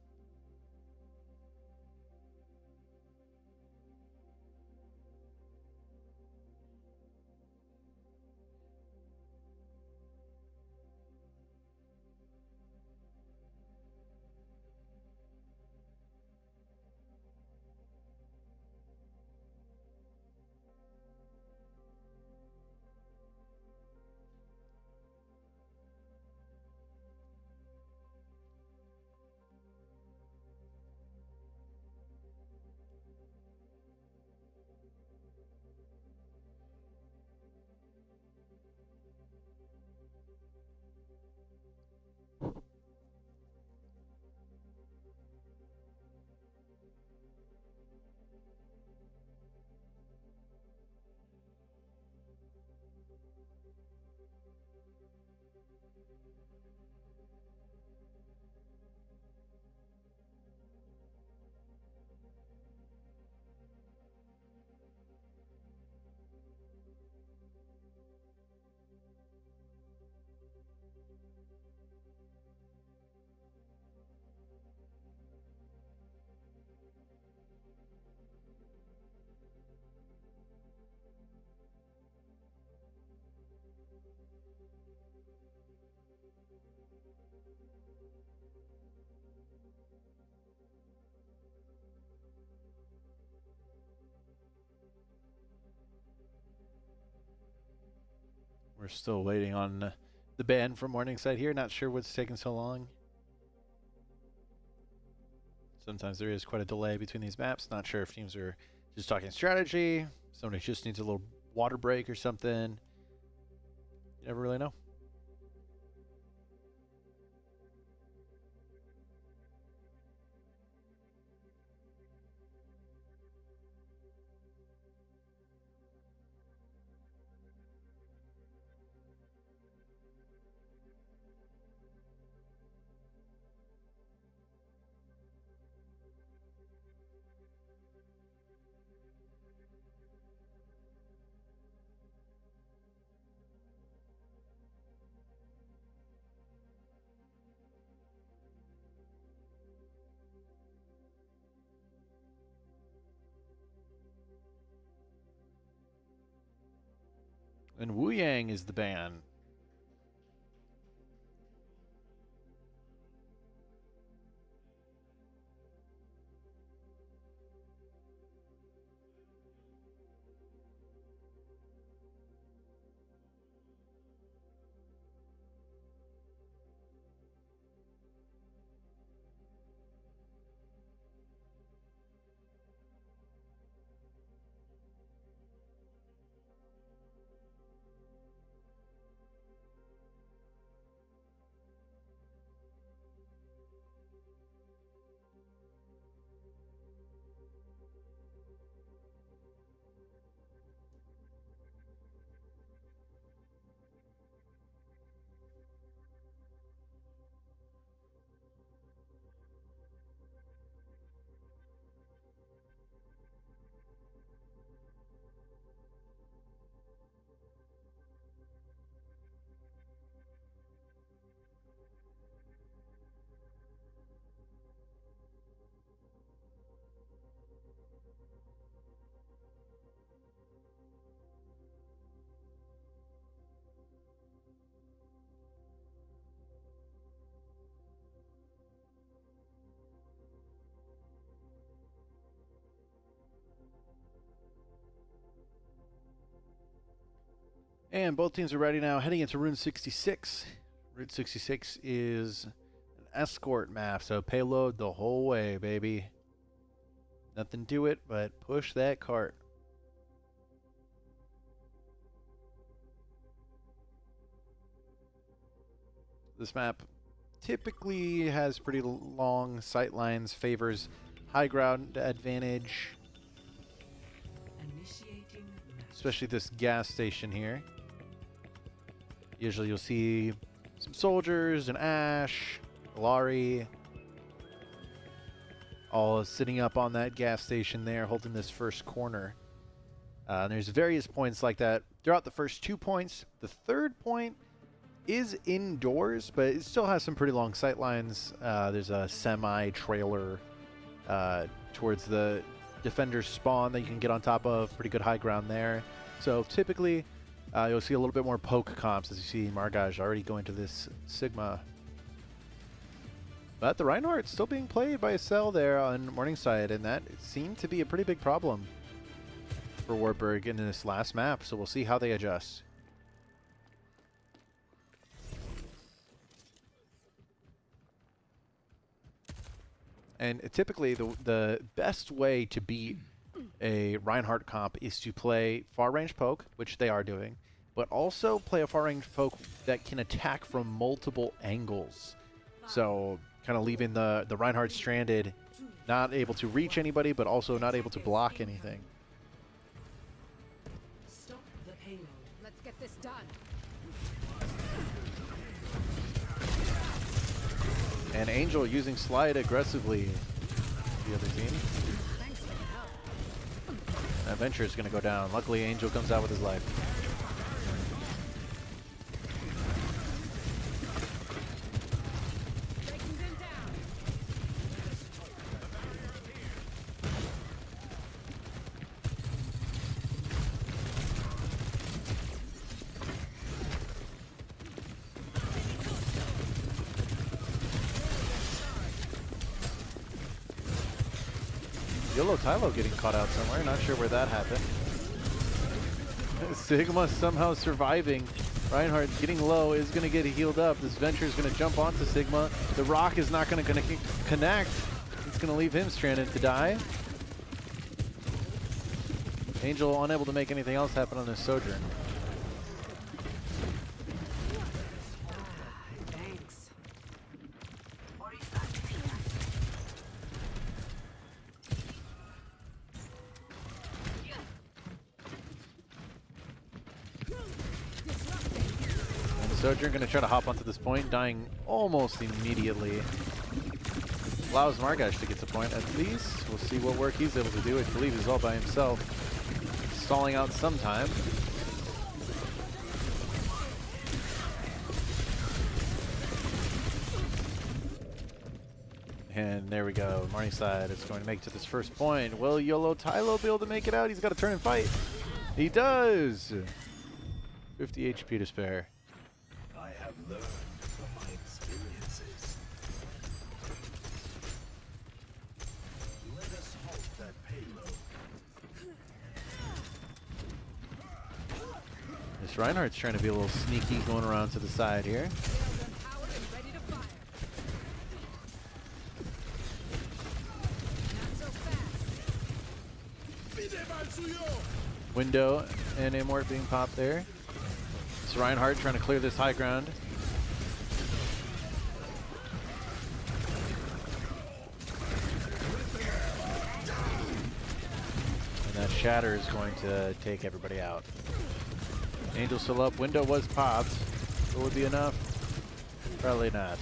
We're still waiting on the ban from Morningside here. Not sure what's taking so long. Sometimes there is quite a delay between these maps. Not sure if teams are just talking strategy. Somebody just needs a little water break or something. You never really know. And Wu Yang is the ban. And both teams are ready now, heading into Rune 66. Rune 66 is an escort map, so payload the whole way, baby. Nothing to it, but push that cart. This map typically has pretty long sight lines, favors high ground advantage, Initiating match. especially this gas station here. Usually you'll see some soldiers, an Ashe, Lari, all sitting up on that gas station there, holding this first corner. And there's various points like that throughout the first 2 points. The third point is indoors, but it still has some pretty long sight lines. There's a semi-trailer towards the defender's spawn that you can get on top of. Pretty good high ground there. So typically, you'll see a little bit more poke comps as you see Margaj already going to this Sigma. But the Reinhardt's still being played by a Cell there on Morningside, and that seemed to be a pretty big problem for Wartburg in this last map. So we'll see how they adjust. And typically, the best way to beat a Reinhardt comp is to play far-range poke, which they are doing, but also play a far-range poke that can attack from multiple angles. So kind of leaving the Reinhardt stranded, not able to reach anybody, but also not able to block anything. Stop the payload. Let's get this done. And Angel using Slide aggressively. The other team. Thanks for the help. That Venture is going to go down. Luckily, Angel comes out with his life. Breaking them down. Yolo Tylo getting caught out somewhere. Not sure where that happened. Sigma somehow surviving. Reinhardt getting low, is going to get healed up. This Venture is going to jump onto Sigma. The rock is not going to connect. It's going to leave him stranded to die. Angel unable to make anything else happen on this Sojourn. Thanks. And the Sojourn going to try to hop onto this point, dying almost immediately. Allows Margash to get to point at least. We'll see what work he's able to do. I believe he's all by himself. Stalling out sometime. And there we go. Morningside is going to make it to this first point. Will Yolo Tylo be able to make it out? He's got to turn and fight. He does! 50 HP to spare. I have learned from my experiences. Let us halt that payload. This Reinhardt's trying to be a little sneaky going around to the side here. Empowered and ready to fire. Not so fast. Window and Immort being popped there. It's Reinhardt trying to clear this high ground. And that Shatter is going to take everybody out. Angel still up. Window was popped. Will it be enough? Probably not.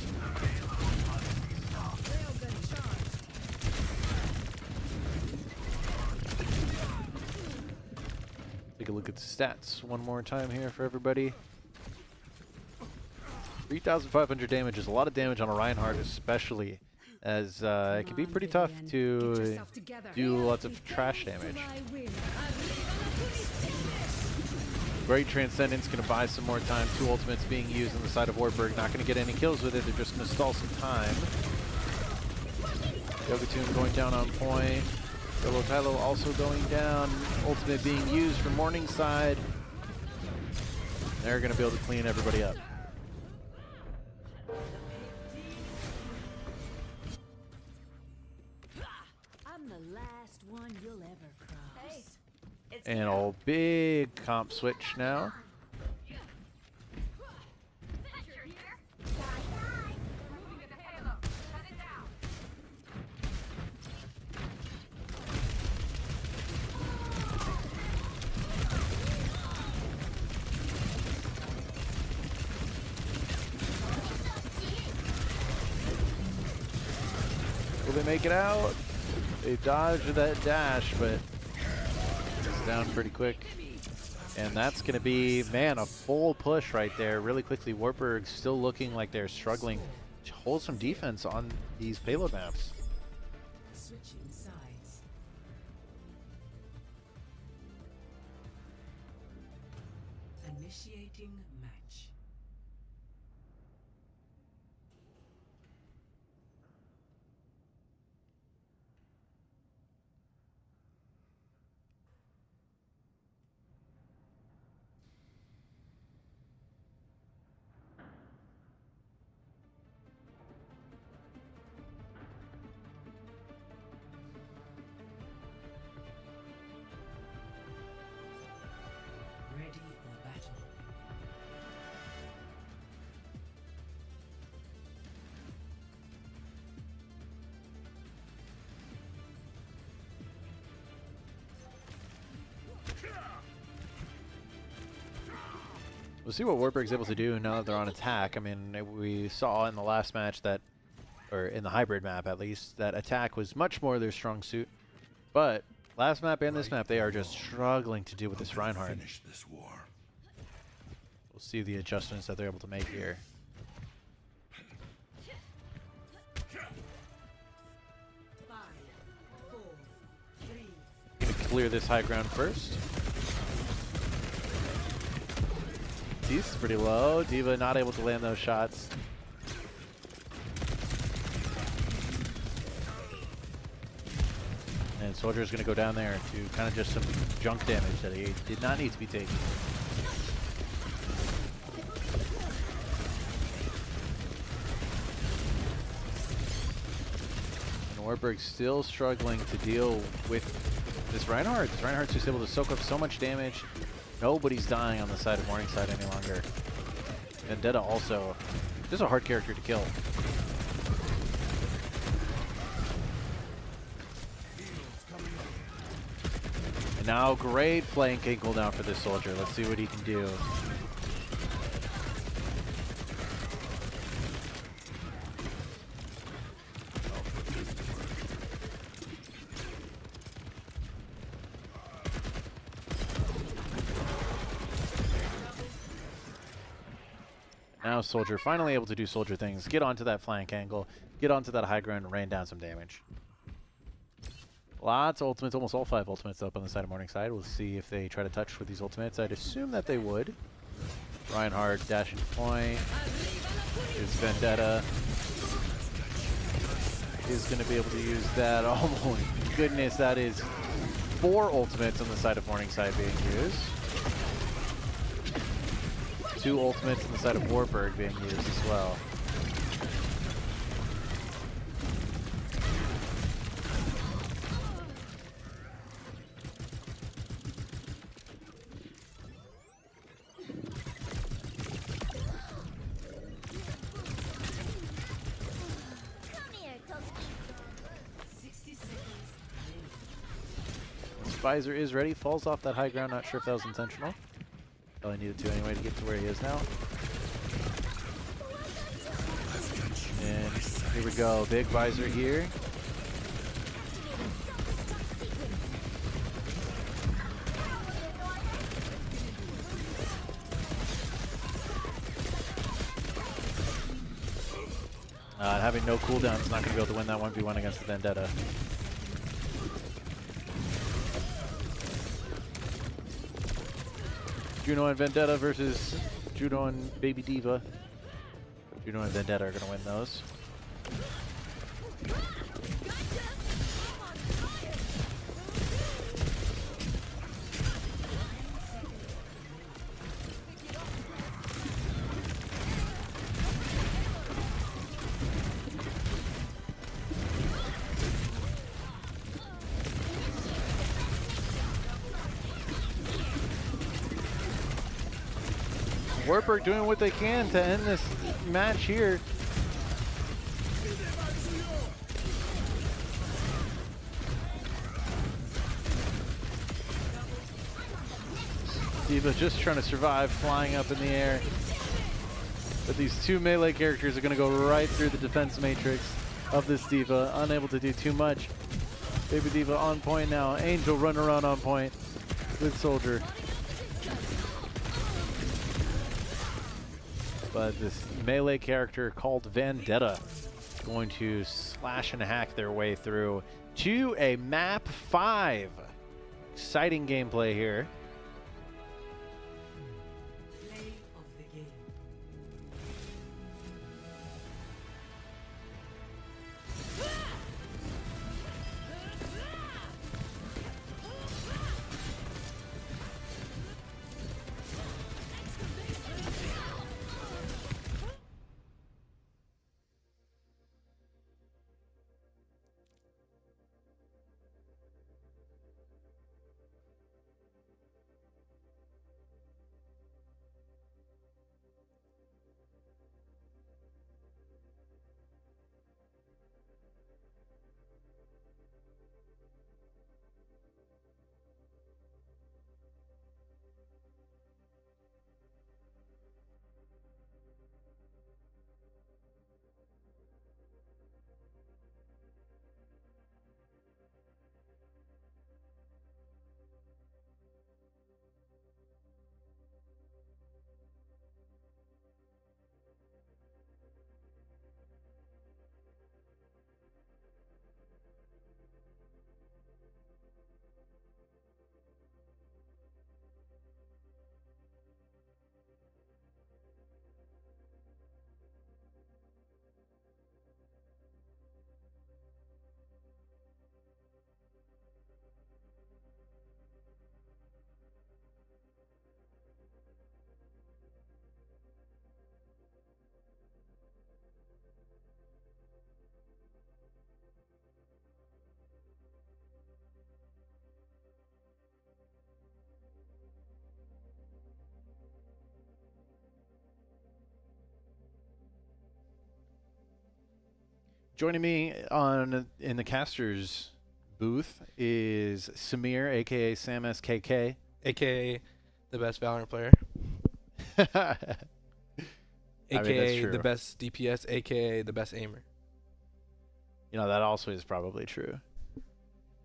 Railgun charge. Take a look at the stats one more time here for everybody. 3,500 damage is a lot of damage on a Reinhardt, especially as it can be pretty tough to do lots of trash damage. Great Transcendence going to buy some more time. 2 ultimates being used on the side of Wartburg. Not going to get any kills with it. They're just going to stall some time. Yogatoon going down on point. Yolo Tylo also going down. Ultimate being used for Morningside. They're going to be able to clean everybody up. I'm the last one you'll ever cross. And a big comp switch now. Will they make it out? They dodged that dash, but it's down pretty quick. And that's going to be, man, a full push right there. Really quickly, Wartburg still looking like they're struggling to hold some defense on these payload maps. Switching sides. Initiating match. Ready for battle. We'll see what Wartburg's able to do now that they're on attack. I mean, we saw in the last match that, or in the hybrid map at least, that attack was much more their strong suit. But last map and this map, they are just struggling to deal with this Reinhardt. Finish this war. We'll see the adjustments that they're able to make here. 5, 4, 3. Gonna clear this high ground first. He's pretty low. D.Va not able to land those shots. And Soldier's going to go down there to kind of just some junk damage that he did not need to be taking. And Wartburg's still struggling to deal with this Reinhardt. This Reinhardt's just able to soak up so much damage. Nobody's dying on the side of Morningside any longer. Vendetta also, just a hard character to kill. And now great flanking cooldown for this Soldier. Let's see what he can do. Now Soldier finally able to do Soldier things, get onto that flank angle, get onto that high ground and rain down some damage. Lots of ultimates, almost all 5 ultimates up on the side of Morningside. We'll see if they try to touch with these ultimates. I'd assume that they would. Reinhardt dashing point. Is Vendetta is going to be able to use that. Oh my goodness, that is 4 ultimates on the side of Morningside being used. 2 ultimates on the side of Wartburg being used as well. Visor is ready, falls off that high ground, not sure if that was intentional. Probably needed to anyway to get to where he is now. And here we go, big Visor here. Having no cooldown is not going to be able to win that 1v1 against the Vendetta. Juno and Vendetta versus Juno and Baby D.Va. Juno and Vendetta are going to win those. Wartburg doing what they can to end this match here. D.Va just trying to survive, flying up in the air. But these 2 melee characters are going to go right through the defense matrix of this D.Va, unable to do too much. Baby Diva on point now. Angel run around on point. Good soldier. But this melee character called Vendetta is going to slash and hack their way through to a map 5. Exciting gameplay here. Play of the game. Joining me in the casters booth is Samir, aka Sam SKK, aka the best Valorant player, I mean, that's aka true. the best DPS, aka the best aimer You know, that also is probably true.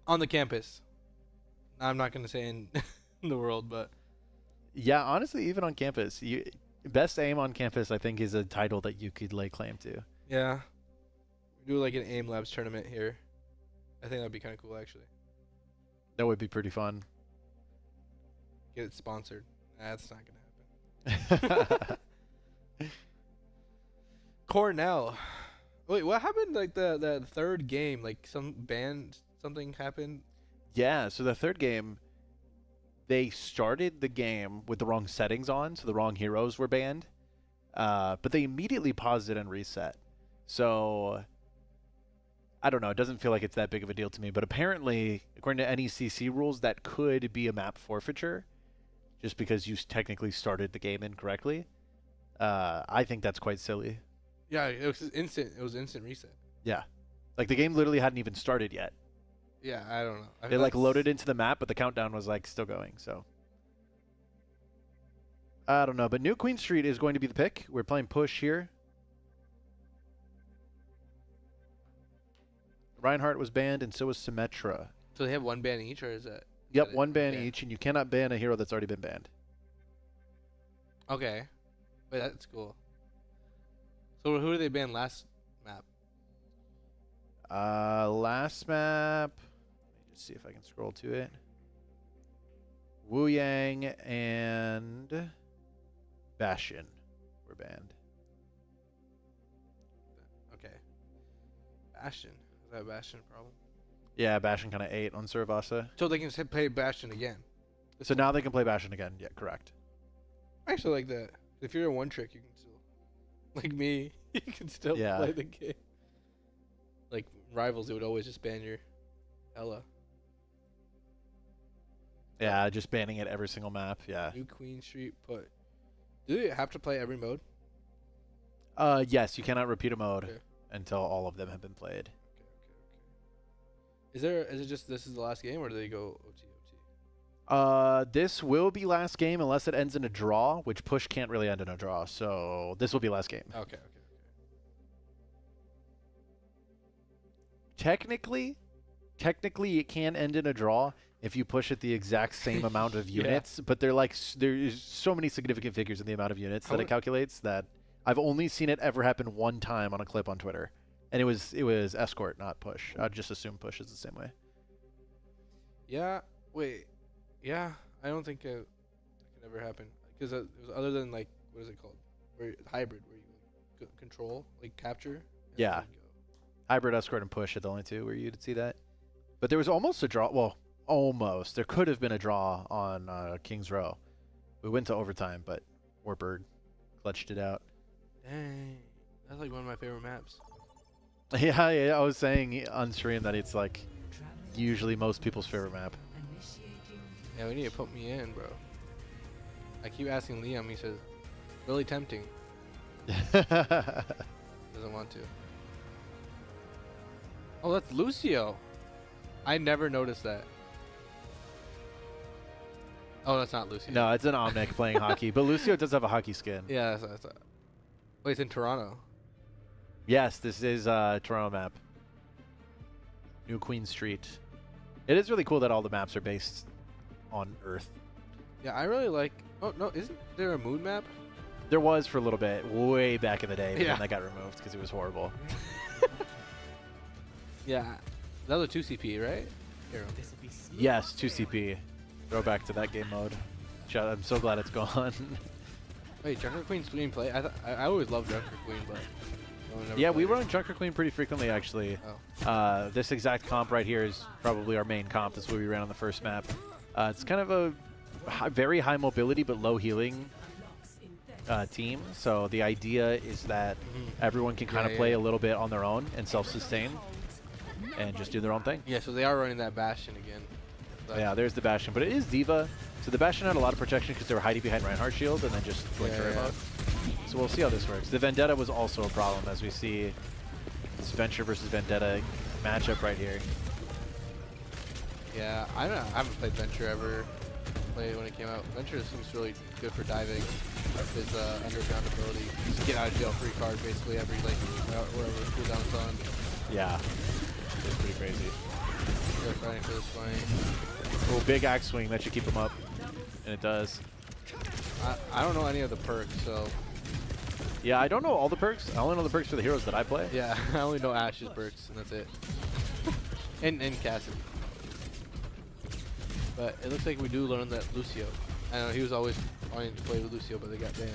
on the campus. I'm not gonna say in the world, but Yeah, honestly, even on campus, best aim on campus, I think, is a title that you could lay claim to. yeah, we do like an aim labs tournament here. I think that'd be kind of cool actually. That would be pretty fun. Get it sponsored. That's not gonna happen. Cornell. Wait, what happened? Like the third game, like some band, something happened. Yeah, so the third game, they started the game with the wrong settings on, so the wrong heroes were banned. But they immediately paused it and reset. So I don't know. It doesn't feel like it's that big of a deal to me. But apparently, according to NECC rules, that could be a map forfeiture just because you technically started the game incorrectly. I think that's quite silly. Yeah, it was instant. It was instant reset. Yeah. Like, the game literally hadn't even started yet. Yeah, I don't know. It, like, loaded into the map, but the countdown was, like, still going. So I don't know. But New Queen Street is going to be the pick. We're playing push here. Reinhardt was banned, and so was Symmetra. So they have one ban each, or is that? Yep, that one ban yeah. each, and you cannot ban a hero that's already been banned. Okay, wait, that's cool. So who did they ban last map? Last map. Let me just see if I can scroll to it. Wu Yang and Bastion were banned. Okay, Bastion. Is that a Bastion problem? Yeah, Bastion kind of ate on Suravasa. So they can play Bastion again. So now they can play Bastion again. Yeah, correct. I actually like that. If you're a one trick, you can still, like me, you can still Yeah. play the game. Like rivals, they would always just ban your Ella. Yeah, just banning it every single map. Yeah. New Queen Street put. Do they have to play every mode? Yes, you cannot repeat a mode Okay. until all of them have been played. Is it just this is the last game, or do they go OT? This will be last game unless it ends in a draw, which push can't really end in a draw. So this will be last game. Okay. Technically, technically it can end in a draw if you push it the exact same amount of units, but they're like there's so many significant figures in the amount of units that it calculates that I've only seen it ever happen one time on a clip on Twitter, and it was escort, not push. I'd just assume push is the same way. Yeah. Wait. Yeah. I don't think it can ever happen because it was other than like what is it called? Where hybrid, where you control like capture. And Yeah. then go. Hybrid, escort, and push are the only two where you'd see that. But there was almost a draw. Well, almost. There could have been a draw on King's Row. We went to overtime, but Wartburg clutched it out. Dang. That's like one of my favorite maps. Yeah, I was saying on stream that it's like usually most people's favorite map. Yeah, we need to put me in, bro. I keep asking Liam. He says, really tempting. Doesn't want to. Oh, that's Lucio. I never noticed that. Oh, that's not Lucio. No, it's an Omnic playing hockey, but Lucio does have a hockey skin. Yeah, that's wait, it's in Toronto. Yes, this is Toronto map. New Queen Street. It is really cool that all the maps are based on Earth. Yeah, I really like... Oh, no, isn't there a moon map? There was for a little bit, way back in the day, but Yeah. then that got removed because it was horrible. Yeah. That was a 2CP, right? Here. Yes, 2CP. Throwback to that game mode. I'm so glad it's gone. Wait, Junker Queen's being played? I always loved Junker Queen, but... no one ever Yeah, we played it. run Junker Queen pretty frequently, actually. Oh. This exact comp right here is probably our main comp. That's what we ran on the first map. It's kind of a very high mobility but low healing team. So the idea is that everyone can kind of play a little bit on their own and self-sustain and just do their own thing. Yeah, so they are running that Bastion again. Yeah, there's the Bastion, but it is D.Va. So the Bastion had a lot of protection because they were hiding behind Reinhardt's shield and then just went turret mode. So we'll see how this works. The Vendetta was also a problem as we see this Venture versus Vendetta matchup right here. Yeah, I haven't played Venture ever. Played when it came out. Venture seems really good for diving. His underground ability. Just get out of jail free card basically every like wherever cooldown's on. Yeah, it's pretty crazy. They're fighting for this fight. Oh, big axe swing. That should keep him up. And it does. I don't know any of the perks, so... Yeah, I don't know all the perks. I only know the perks for the heroes that I play. Yeah, I only know Ash's perks, and that's it. and Cassidy. But it looks like we do learn that Lucio. I know he was always wanting to play with Lucio, but they got banned.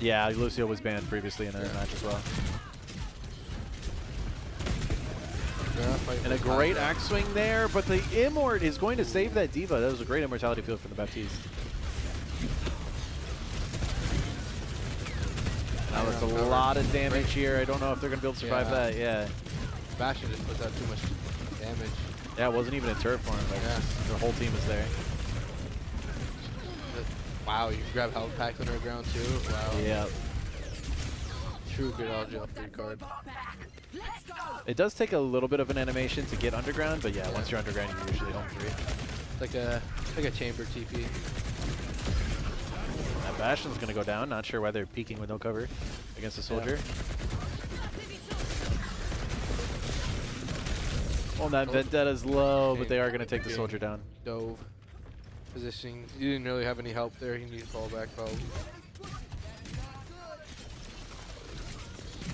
Yeah, Lucio was banned previously in their match as well. And a great axe swing there, but the Immort is going to save that D.Va. That was a great immortality field for the Baptiste. Now that's a lot of damage here. I don't know if they're going to be able to survive that. Yeah. Bastion just puts out too much damage. Yeah, it wasn't even a turret for him. Like, their whole team is there. Wow, you can grab health packs underground too. Wow. Yeah. True good all jail free card. It does take a little bit of an animation to get underground, but yeah, once you're underground, you're usually home free. It's like a chamber TP. That Bastion's going to go down. Not sure why they're peeking with no cover against the soldier. Well, that Vendetta's low, but they are going to take the soldier down. Dove. Positioning. You didn't really have any help there. He needs to fall back probably.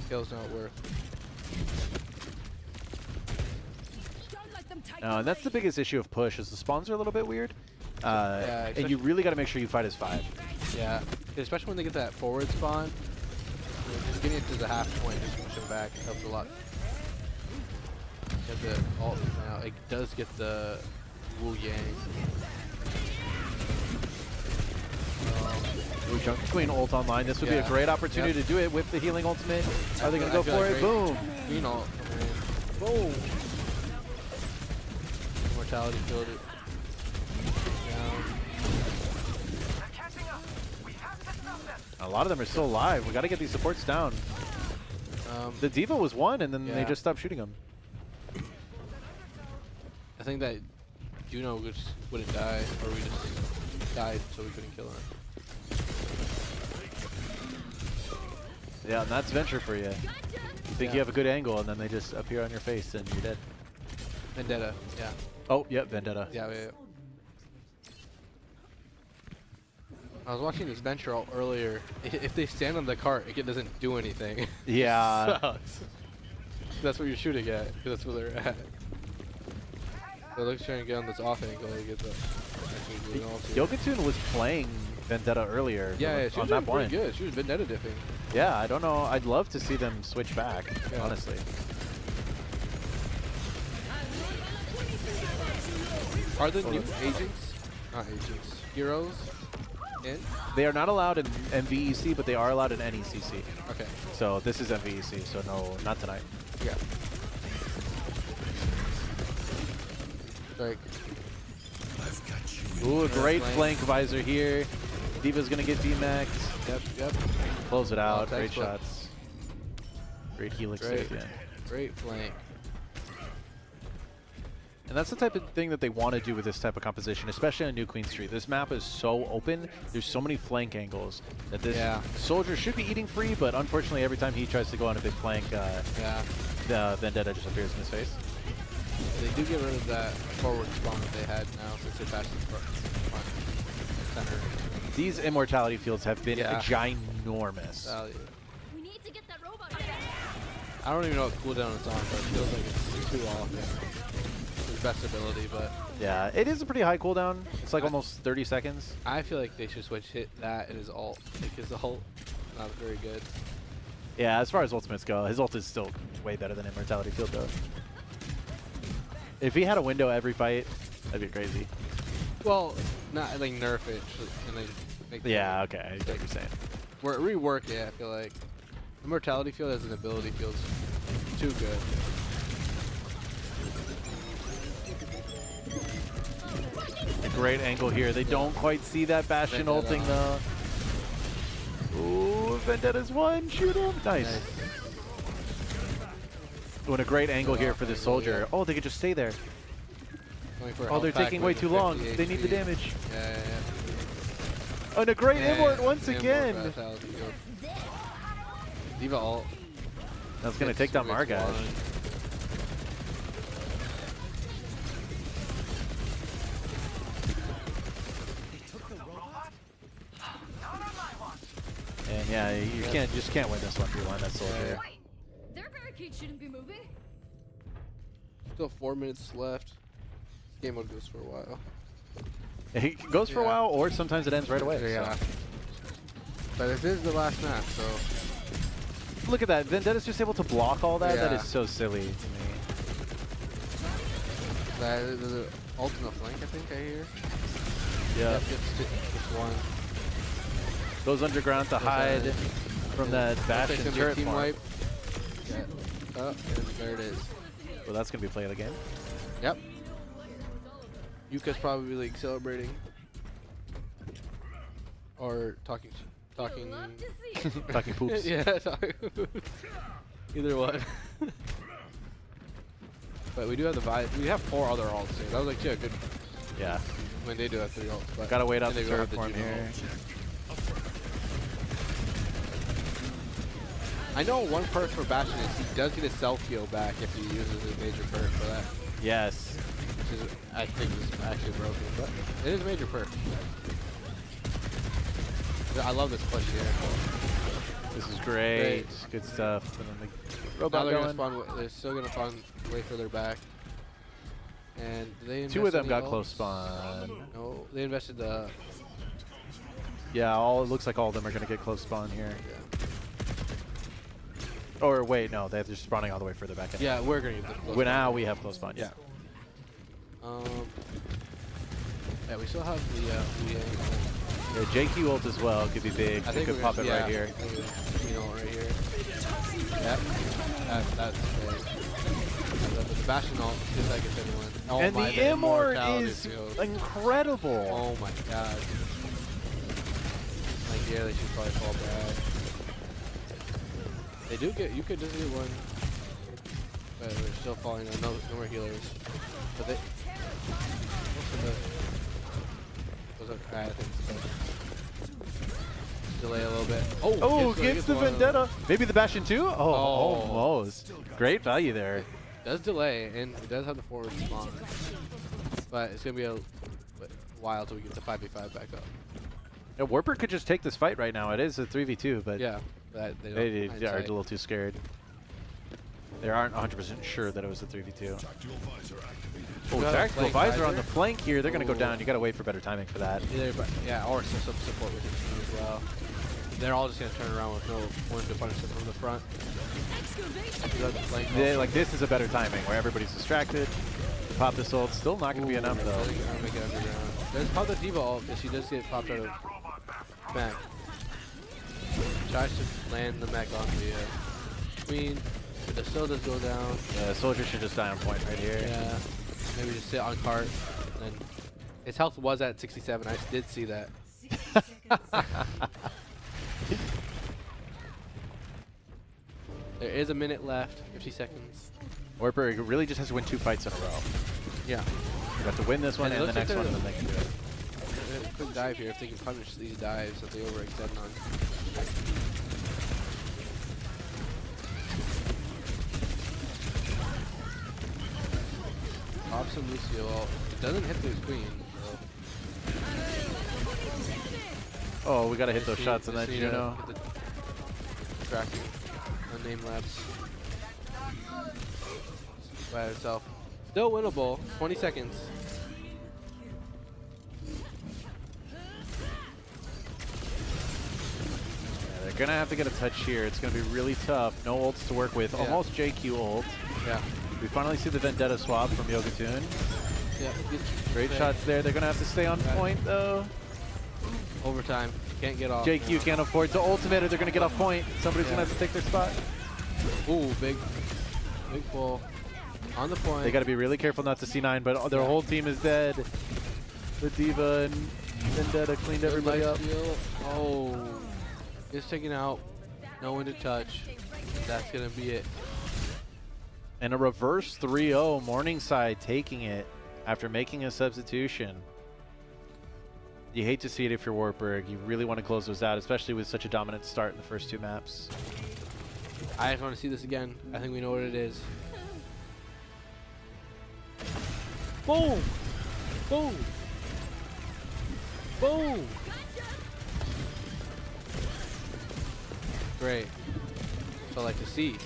Skill's not worth. No, and that's the biggest issue of push is the spawns are a little bit weird. And you really got to make sure you fight as 5. Yeah, especially when they get that forward spawn. Just getting it to the half point, just push them back helps a lot. Get the ult now. It does get the Wu Yang. Ooh, Junker Queen ult online. This would be a great opportunity to do it with the healing ultimate. Are they going to go for it? Boom. Green ult. Boom. Mortality filled it. A lot of them are still alive. We got to get these supports down. The D.Va was 1, and then they just stopped shooting him. I think that Juno just wouldn't die, or we just died, so we couldn't kill her. Yeah, and that's Venture for you. You think you have a good angle, and then they just appear on your face, and you're dead. Vendetta. Yeah. Oh, yep, Vendetta. Yeah. I was watching this bench roll earlier. If they stand on the cart, it doesn't do anything. Yeah. Sucks. That's what you're shooting at, 'cause that's where they're at. So they're trying to get on this off angle to get the. Yogatoon was playing Vendetta earlier. Yeah, she on was map doing 1. pretty good. She was Vendetta dipping. Yeah, I don't know. I'd love to see them switch back, Yeah. honestly. Are the new agents, not agents, heroes in? They are not allowed in MVEC, but they are allowed in NECC. Okay. So this is MVEC, so no, not tonight. Yeah. Like, Ooh, a great flank. flank visor here. Diva's gonna get VMAXed. yep. Close it out. Great textbook. shots. Great helix Great. at the end. Great flank. And that's the type of thing that they want to do with this type of composition, especially on New Queen Street. This map is so open. There's so many flank angles that this soldier should be eating free, but unfortunately every time he tries to go on a big flank, the Vendetta just appears in his face. They do get rid of that forward spawn that they had now since they passed the front center. These immortality fields have been Yeah. ginormous. Value. We need to get that robot. I don't even know what cooldown it's on, but it feels like it's too off. Yeah. His best ability, but Yeah, it is a pretty high cooldown. It's like almost 30 seconds. I feel like they should switch hit that and his ult. Like his ult, not very good. Yeah, as far as ultimates go, his ult is still way better than immortality field though. If he had a window every fight, that'd be crazy. Well, not like nerf it and then make Yeah, okay, I get what you're saying. rework it. I feel like immortality field as an ability feels too good. A great angle here. They don't quite see that Bastion Vendetta. ulting though. Ooh, Vendetta's one. Shoot him. Nice. Doing a great angle here for this soldier. Oh, they could just stay there. Oh, they're taking way too long. They need the damage. Yeah. And a great immort once Immort again. vitality field. Diva ult. That's going to take down Hits Margash. one. And yeah, you just can't win this one through line that soldier. Wait, their barricade shouldn't be moving. Still 4 minutes left. Game mode goes for a while. It goes for a while, or sometimes it ends right away. Yeah. So. But this is the last map, so Look at that. Vendetta's just able to block all that. That Yeah. is so silly to me. there's an ultimate flank. I think I hear. Yeah. Yep, just one. Goes underground to hide from that Bastion Takes him to turret team farm. wipe. Yeah. Oh, and there it is. Well, that's going to be play of the game. Yep. Yuka's probably like celebrating or talking. You'll love to see it. Talking poops. Yeah, talking. Either one. But we do have the vibe. We have 4 other ults here. That was like, yeah, good. Yeah. When they do have 3 ults. But Gotta wait out then the they go turret have farm Juno here. ult. I know one perk for Bastion is he does get a self-heal back if he uses his major perk for that. Yes. Which is, I think is actually broken, but it is a major perk. I love this push here. This is great. Good stuff. And then the Now robot they're gonna going. spawn. They're still gonna spawn way further back. And did they 2 of them invest got any close ults? spawn. No, they invested the. Yeah, it looks like all of them are going to get close spawn here. Yeah. Or wait, no, they're just spawning all the way further back in. Yeah, we're gonna get the close Well, now spawn. we have close spawn. Yeah. Yeah, we still have the Yeah, JQ ult as well could be big. I They think could we're pop gonna, it right here. You know, right here. Yep. That's the Bastion ult, if I get anyone. Oh And my, the immort immortality is field. incredible. Oh my god. Like, yeah, they should probably fall back. They do get, you could just get one. But they're still falling on. No more healers. But they. I think so. Delay a little bit. Oh, gets the one. Vendetta. Maybe the Bastion too? Oh, Oh. almost. Great value there. does delay, and it does have the forward spawn. But it's going to be a while till we get the 5v5 back up. Yeah, Wartburg could just take this fight right now. It is a 3v2, but Yeah. But they they don't are a little too scared. They aren't 100% sure that it was a 3v2. Oh, got a tactical flank visor on visor? the flank here. They're going to go Ooh. down. You got to wait for better timing for that. Yeah, or some support with it as well. They're all just going to turn around with no one to punish them from the front. Like this is a better timing where everybody's distracted. Pop this ult. Still not going to be enough though. Make it underground. There's pop the D.Va ult because she does get popped out of Mac. Tries to land the Mac on the Queen, but the still does go down. Yeah, Soldier should just die on point right here. Yeah, maybe just sit on cart. And then his health was at 67. I did see that. There is a minute left, 50 seconds. Wartburg really just has to win 2 fights in a row. Yeah. You have to win this one And it and the looks next like one, and then they can do it. Quick dive here if they can punish these dives that they overextend on. Pop some Lucio ult. It doesn't hit the Queen. So. Oh, we got to hit those Just shots on need- that just need to Juno. get the tracking on name labs by itself. Still winnable. 20 seconds. They're going to have to get a touch here. It's going to be really tough. No ults to work with. Yeah. Almost JQ ult. Yeah. We finally see the Vendetta swap from Yogatoon. Yeah. Great shots there. They're going to have to stay on point, though. Overtime. Can't get off. JQ can't afford to ultimate or they're going to get off point. Somebody's going to have to take their spot. Ooh, big pull. On the point. They got to be really careful not to C9, but their whole team is dead. The D.Va and Vendetta cleaned everybody up. Steal. Oh. Gets taken out. No one to touch. That's going to be it. And a reverse 3-0, Morningside taking it after making a substitution. You hate to see it if you're Wartburg. You really want to close those out, especially with such a dominant start in the first 2 maps. I just want to see this again. I think we know what it is. Boom! Boom! Boom! Great. So I like to see.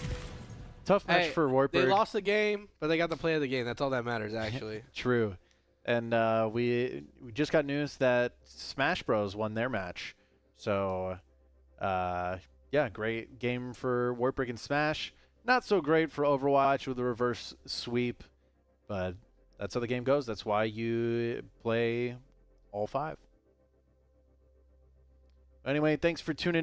Tough match Hey, for Wartburg. They lost the game, but they got the play of the game. That's all that matters, actually. True. And we just got news that Smash Bros won their match. So, yeah, great game for Wartburg and Smash. Not so great for Overwatch with the reverse sweep, but that's how the game goes. That's why you play all 5. Anyway, thanks for tuning in.